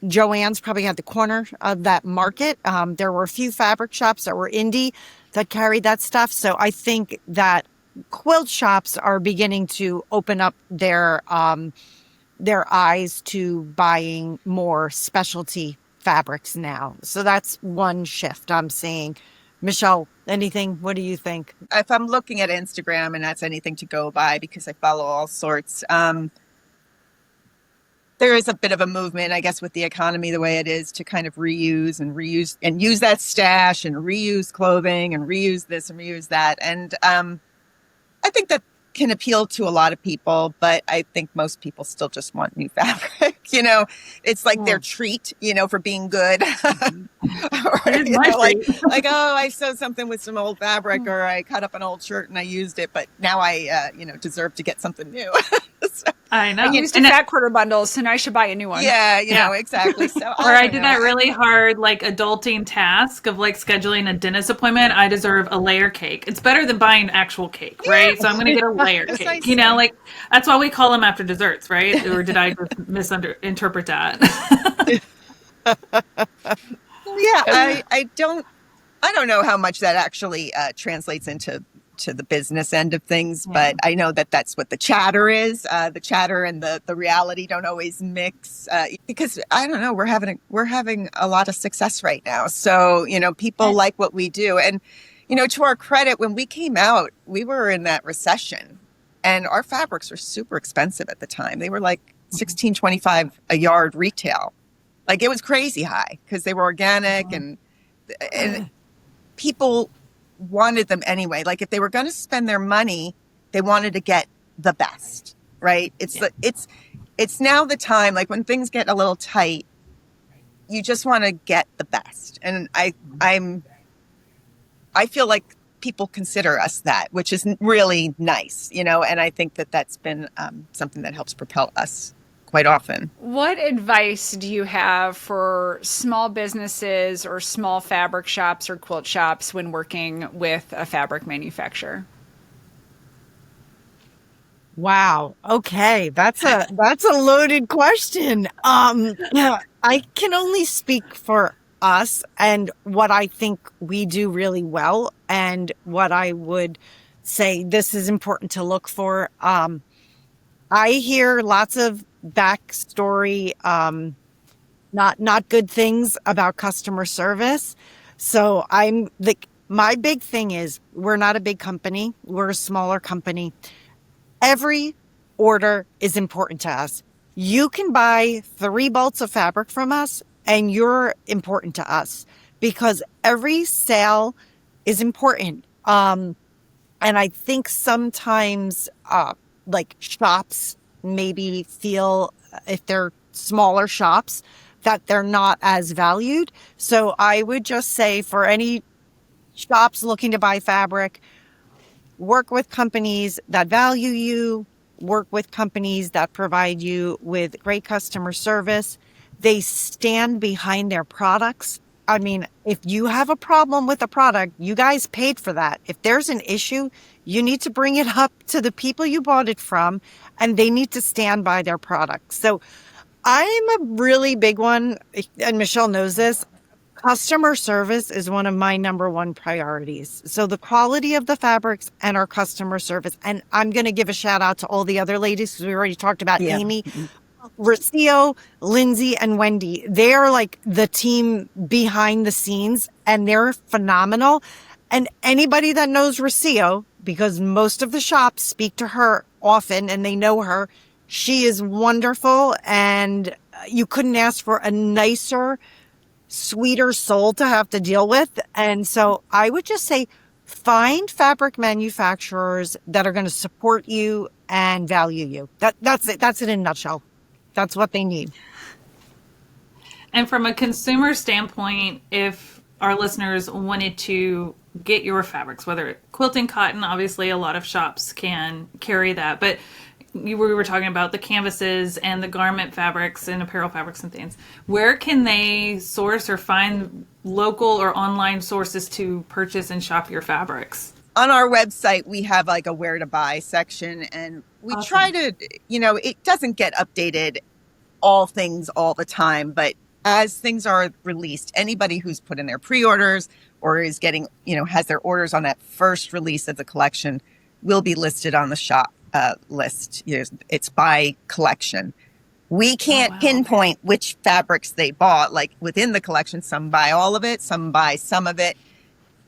Joann's probably had the corner of that market. There were a few fabric shops that were indie that carried that stuff. So I think that quilt shops are beginning to open up their eyes to buying more specialty fabrics now. So that's one shift I'm seeing. Michelle, anything? What do you think? If I'm looking at Instagram, and that's anything to go by because I follow all sorts, there is a bit of a movement, I guess, with the economy the way it is, to kind of reuse and use that stash and reuse clothing and reuse this and reuse that. And I think that can appeal to a lot of people, but I think most people still just want new fabric. It's like their treat, for being good. Like, oh, I sewed something with some old fabric, or I cut up an old shirt and I used it, but now I, deserve to get something new. So, I know. I used a fat quarter bundle, so now I should buy a new one. Yeah, exactly. So, or I did that really hard, like, adulting task of like scheduling a dentist appointment. I deserve a layer cake. It's better than buying actual cake, right? So I'm going to get a layer cake. Like that's why we call them after desserts, right? Or did I just misinterpret that? I don't know how much that actually translates into the business end of things, but I know that that's what the chatter is. The chatter and the reality don't always mix, because I don't know, we're having a lot of success right now. So, people like what we do. And, to our credit, when we came out, we were in that recession and our fabrics were super expensive at the time. They were like $16.25 a yard retail. Like it was crazy high because they were organic and people wanted them anyway. Like if they were going to spend their money, they wanted to get the best, right? It's now the time, like when things get a little tight, you just want to get the best. And I feel like people consider us that, which is really nice, and I think that that's been something that helps propel us quite often. What advice do you have for small businesses or small fabric shops or quilt shops when working with a fabric manufacturer? Wow. Okay. That's a loaded question. I can only speak for us and what I think we do really well and what I would say this is important to look for. I hear lots of backstory, not good things about customer service. So my big thing is we're not a big company. We're a smaller company. Every order is important to us. You can buy 3 bolts of fabric from us and you're important to us because every sale is important. And I think sometimes, like shops maybe feel if they're smaller shops that they're not as valued. So I would just say for any shops looking to buy fabric, work with companies that value you, work with companies that provide you with great customer service. They stand behind their products. I mean, if you have a problem with a product, you guys paid for that. If there's an issue, you need to bring it up to the people you bought it from, and they need to stand by their product. So I'm a really big one, and Michelle knows this. Customer service is one of my number one priorities. So the quality of the fabrics and our customer service. And I'm going to give a shout out to all the other ladies because we already talked about Amy, Rocio, Lindsay, and Wendy. They are like the team behind the scenes and they're phenomenal. And anybody that knows Rocio, because most of the shops speak to her often and they know her, she is wonderful. And you couldn't ask for a nicer, sweeter soul to have to deal with. And so I would just say find fabric manufacturers that are going to support you and value you. That's it. That's it in a nutshell. That's what they need. And from a consumer standpoint, if our listeners wanted to get your fabrics, whether quilting, cotton, obviously a lot of shops can carry that, but we were talking about the canvases and the garment fabrics and apparel fabrics and things. Where can they source or find local or online sources to purchase and shop your fabrics? On our website, we have like a where to buy section, and we try to, it doesn't get updated all things all the time, but as things are released, anybody who's put in their pre-orders or is getting, has their orders on that first release of the collection will be listed on the shop list. It's by collection. We can't pinpoint which fabrics they bought. Like within the collection, some buy all of it, some buy some of it.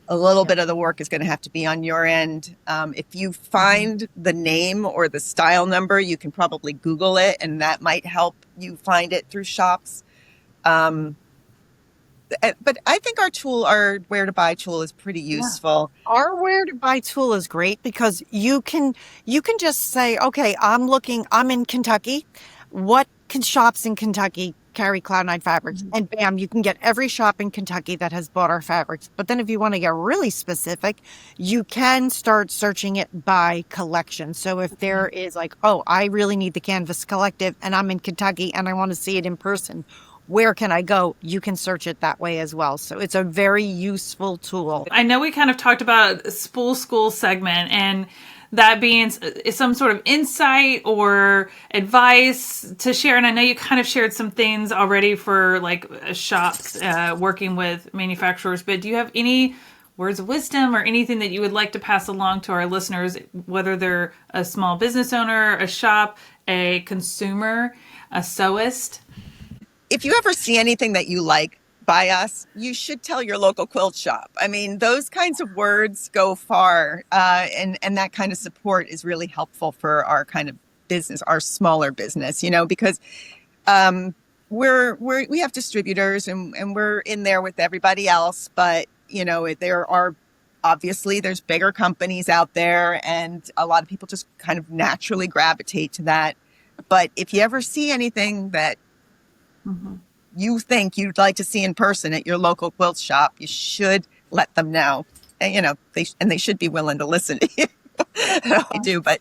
A little bit of the work is going to have to be on your end. If you find the name or the style number, you can probably Google it, and that might help you find it through shops. But I think our where to buy tool is pretty useful. Yeah. Our where to buy tool is great because you can just say, okay, I'm in Kentucky. What shops in Kentucky carry Cloud9 Fabrics? And bam, you can get every shop in Kentucky that has bought our fabrics. But then if you want to get really specific, you can start searching it by collection. So if there is like, oh, I really need the Canvas Collective and I'm in Kentucky and I want to see it in person, where can I go? You can search it that way as well. So it's a very useful tool. I know we kind of talked about a Spool School segment and that being some sort of insight or advice to share. And I know you kind of shared some things already for like shops working with manufacturers, but do you have any words of wisdom or anything that you would like to pass along to our listeners, whether they're a small business owner, a shop, a consumer, a sewist? If you ever see anything that you like by us, you should tell your local quilt shop. I mean, those kinds of words go far, and that kind of support is really helpful for our kind of business, our smaller business, because we have distributors and we're in there with everybody else, but there's bigger companies out there, and a lot of people just kind of naturally gravitate to that. But if you ever see anything that you think you'd like to see in person at your local quilt shop, you should let them know. And, they should be willing to listen to you. They do, but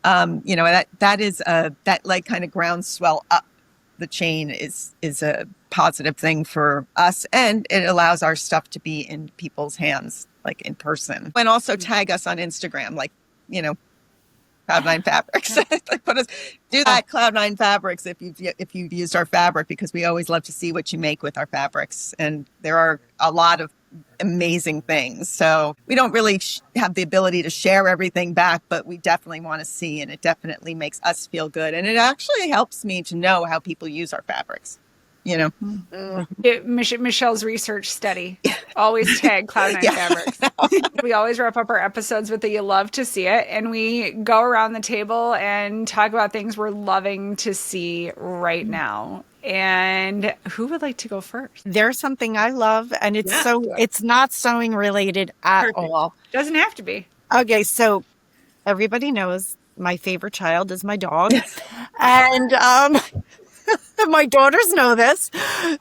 that is that like kind of groundswell up the chain is a positive thing for us, and it allows our stuff to be in people's hands, like in person. And also tag us on Instagram, like Cloud9 Fabrics. Do that, Cloud9 Fabrics, if you've used our fabric, because we always love to see what you make with our fabrics. And there are a lot of amazing things. So we don't really have the ability to share everything back, but we definitely want to see, and it definitely makes us feel good. And it actually helps me to know how people use our fabrics. Michelle's research study. Always tag Cloud9 Fabrics. We always wrap up our episodes with the "You love to see it," and we go around the table and talk about things we're loving to see right now. And who would like to go first? There's something I love, and it's not sewing related at all. Doesn't have to be. Okay, so everybody knows my favorite child is my dog. And my daughters know this.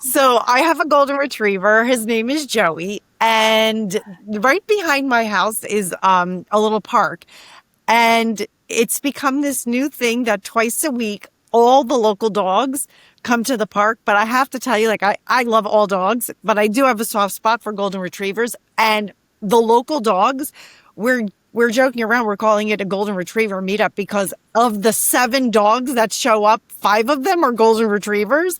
So I have a golden retriever. His name is Joey. And right behind my house is a little park. And it's become this new thing that twice a week, all the local dogs come to the park. But I have to tell you, like, I love all dogs, but I do have a soft spot for golden retrievers. And the local dogs, we're joking around. We're calling it a golden retriever meetup because of the 7 dogs that show up, 5 of them are golden retrievers.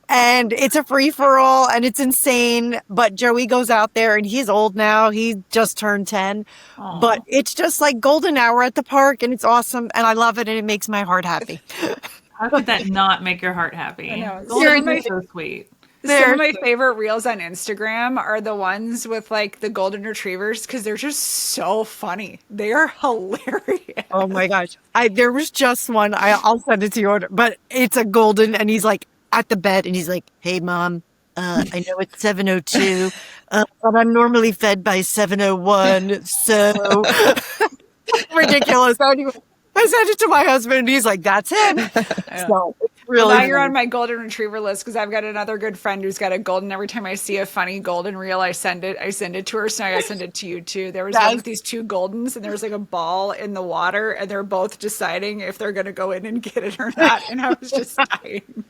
And it's a free for all and it's insane. But Joey goes out there and he's old now. He just turned 10. Aww. But it's just like golden hour at the park and it's awesome. And I love it and it makes my heart happy. How could that not make your heart happy? I know. Golden is so sweet. Some of my favorite reels on Instagram are the ones with like the golden retrievers because they're just so funny. They are hilarious. Oh my gosh. There was just one, I'll send it to you, but it's a golden and he's like at the bed and he's like, "Hey mom, I know it's 7:02, but I'm normally fed by 7:01, so ridiculous." Anyway, I sent it to my husband and he's like, "That's him." So it's really well, now you're on my golden retriever list because I've got another good friend who's got a golden. Every time I see a funny golden reel, I send it to her. So I send it to you too. There was one with these 2 goldens and there was like a ball in the water and they're both deciding if they're going to go in and get it or not. And I was just dying.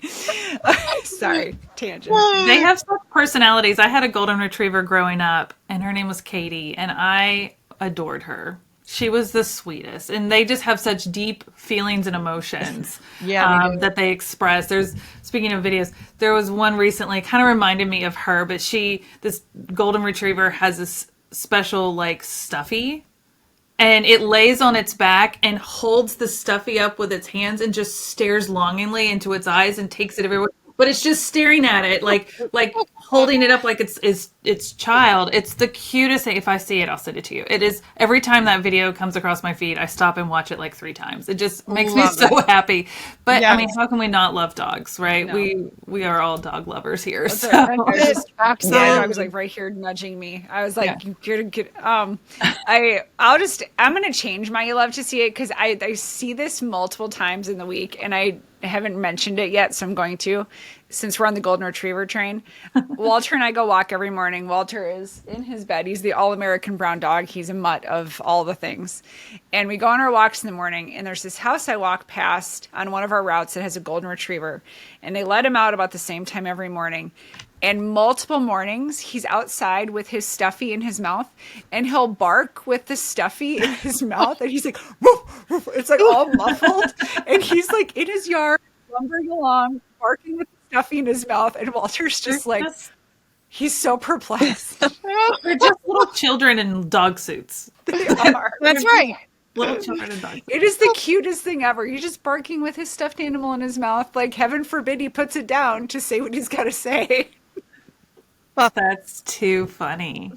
Sorry, tangent. They have such personalities. I had a golden retriever growing up and her name was Katie and I adored her. She was the sweetest, and they just have such deep feelings and emotions that they express. Speaking of videos, there was one recently, kind of reminded me of her, but this golden retriever has this special like stuffy, and it lays on its back and holds the stuffy up with its hands and just stares longingly into its eyes and takes it everywhere. But it's just staring at it, like holding it up like it's child. It's the cutest thing. If I see it, I'll send it to you. It is. Every time that video comes across my feed, I stop and watch it like 3 times. It just makes me so happy. But yes. I mean, how can we not love dogs, right? No. We are all dog lovers here. So. Absolutely. I was like right here nudging me. I was like, "You're good." I'm gonna change my "you love to see it" because I see this multiple times in the week, and I haven't mentioned it yet, so I'm going to, since we're on the golden retriever train. Walter and I go walk every morning. Walter is in his bed. He's the all-American brown dog. He's a mutt of all the things. And we go on our walks in the morning, and there's this house I walk past on one of our routes that has a golden retriever. And they let him out about the same time every morning. And multiple mornings, he's outside with his stuffy in his mouth, and he'll bark with the stuffy in his mouth, and he's like, "Woof, woof." It's like all muffled, and he's like in his yard, lumbering along, barking with the stuffy in his mouth, and Walter's just like, he's so perplexed. They're just little children in dog suits. They are. That's right. Little children in dog suits. It is the cutest thing ever. He's just barking with his stuffed animal in his mouth, like heaven forbid he puts it down to say what he's got to say. That's too funny.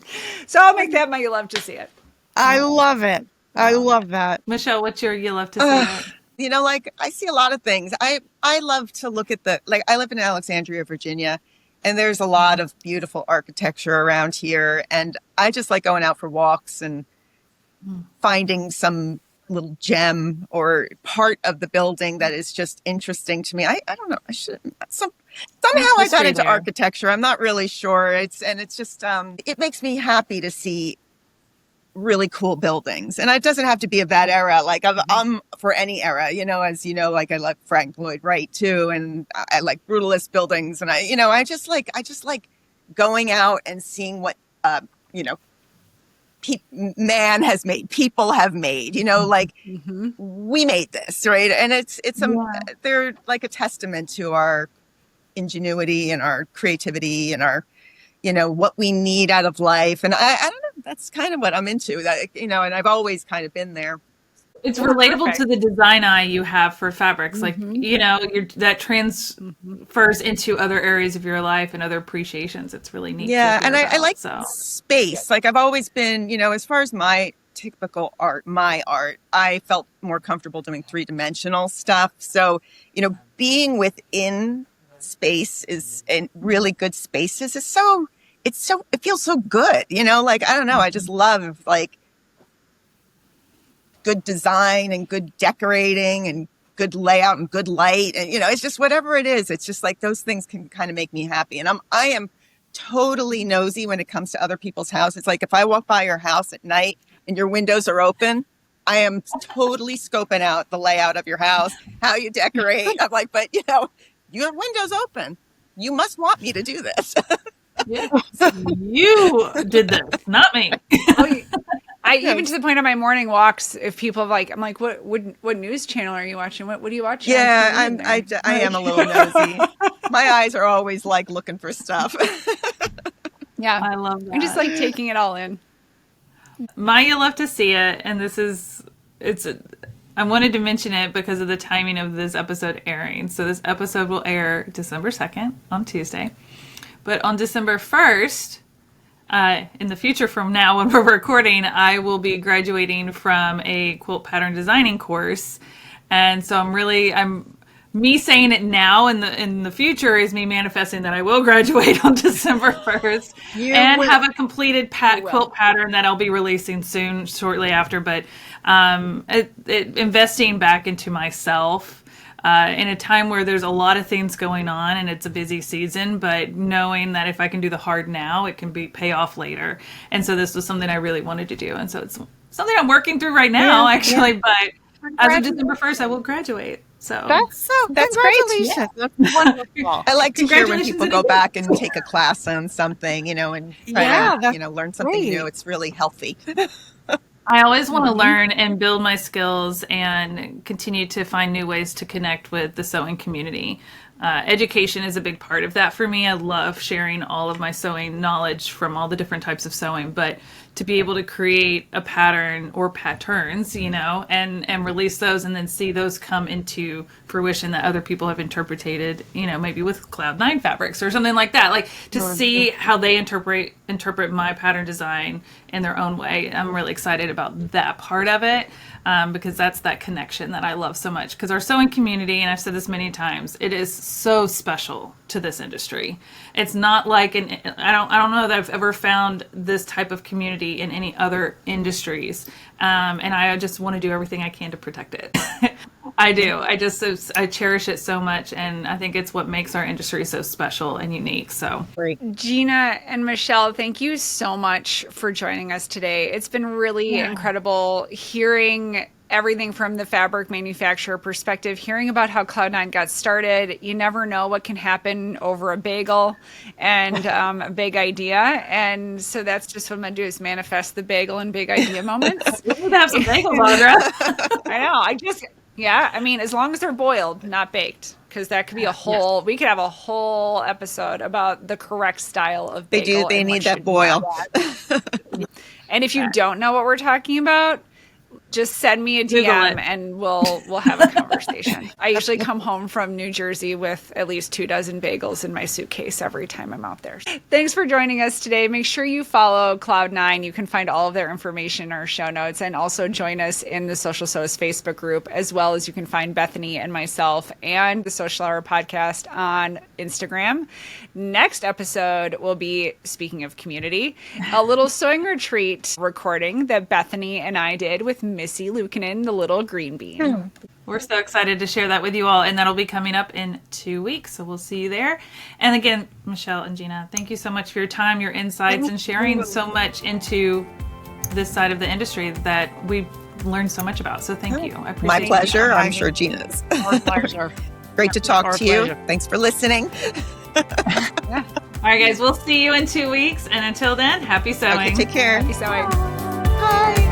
So I'll make that my "you love to see it." I love it. I love that. Michelle, what's your "you love to see it"? Like I see a lot of things. I love to look at I live in Alexandria, Virginia, and there's a lot of beautiful architecture around here. And I just like going out for walks and finding some little gem or part of the building that is just interesting to me. I don't know. Somehow I got into architecture. I'm not really sure. It's just it makes me happy to see really cool buildings. And it doesn't have to be of that era. Like I'm for any era, as you know, like I love Frank Lloyd Wright too. And I like brutalist buildings. And I just like going out and seeing what, man has made, people have made, we made this, right? And they're like a testament to our ingenuity and our creativity and our, what we need out of life. And I don't know, that's kind of what I'm into, that, and I've always kind of been there. It's relatable to the design eye you have for fabrics. Like, that transfers into other areas of your life and other appreciations. It's really neat. Yeah. And I like space. Like I've always been, as far as my typical art, I felt more comfortable doing 3-dimensional stuff. So, being within space and really good spaces it feels so good, like, I don't know. I just love like good design and good decorating and good layout and good light. And, it's just whatever it is. It's just like those things can kind of make me happy. And I am totally nosy when it comes to other people's houses. It's like if I walk by your house at night and your windows are open, I am totally scoping out the layout of your house, how you decorate. I'm like, but your window's open. You must want me to do this. Yes, you did this, not me. Even to the point of my morning walks, if people I'm like, what news channel are you watching? What do you watch? Yeah, I am a little nosy. My eyes are always like looking for stuff. Yeah, I love that. I'm just like taking it all in. You'll love to see it, and I wanted to mention it because of the timing of this episode airing. So this episode will air December 2nd on Tuesday, but on December 1st. In the future from now when we're recording, I will be graduating from a quilt pattern designing course. And so me saying it now in the future is me manifesting that I will graduate on December 1st have a completed quilt pattern that I'll be releasing soon, shortly after. But investing back into myself in a time where there's a lot of things going on and it's a busy season, but knowing that if I can do the hard now, it can pay off later. And so this was something I really wanted to do. And so it's something I'm working through right now, actually. But as of December 1st, I will graduate. So that's great. Yeah. That's wonderful. I like to hear when people go back and take a class on something, and try to, learn something new. It's really healthy. I always want to learn and build my skills and continue to find new ways to connect with the sewing community. Education is a big part of that for me. I love sharing all of my sewing knowledge from all the different types of sewing, but to be able to create a pattern or patterns, and release those and then see those come into fruition that other people have interpreted, maybe with Cloud9 Fabrics or something like that, like to see how they interpret my pattern design in their own way. I'm really excited about that part of it. Because that's that connection that I love so much. Because our sewing community, and I've said this many times, it is so special to this industry. It's not like I don't know that I've ever found this type of community in any other industries. And I just want to do everything I can to protect it. I do. I cherish it so much, and I think it's what makes our industry so special and unique. So, Gina and Michelle, thank you so much for joining us today. It's been really incredible hearing everything from the fabric manufacturer perspective, hearing about how Cloud9 got started. You never know what can happen over a bagel and a big idea. And so that's just what I'm going to do, is manifest the bagel and big idea moments. We need to have some bagels, Audra. I know. As long as they're boiled, not baked. Because that could be we could have a whole episode about the correct style of bagel. They need that boil. And if you don't know what we're talking about, just send me a DM and we'll have a conversation. I usually come home from New Jersey with at least 24 bagels in my suitcase every time I'm out there. Thanks for joining us today. Make sure you follow Cloud9. You can find all of their information in our show notes, and also join us in the Sewcial Sews Facebook group, as well as you can find Bethany and myself and the Sewcial Hour Podcast on Instagram. Next episode will be, speaking of community, a little sewing retreat recording that Bethany and I did with Missy Luukkonen, the little green bean. We're so excited to share that with you all, and that'll be coming up in 2 weeks, so we'll see you there. And again, Michelle and Gina, thank you so much for your time, your insights, and sharing so much into this side of the industry that we've learned so much about. So thank you. I appreciate it. My pleasure. I'm sure Gina's. Our pleasure. Great to talk to you. Thanks for listening. All right, guys, we'll see you in 2 weeks. And until then, happy sewing. Okay, take care. Happy sewing. Bye.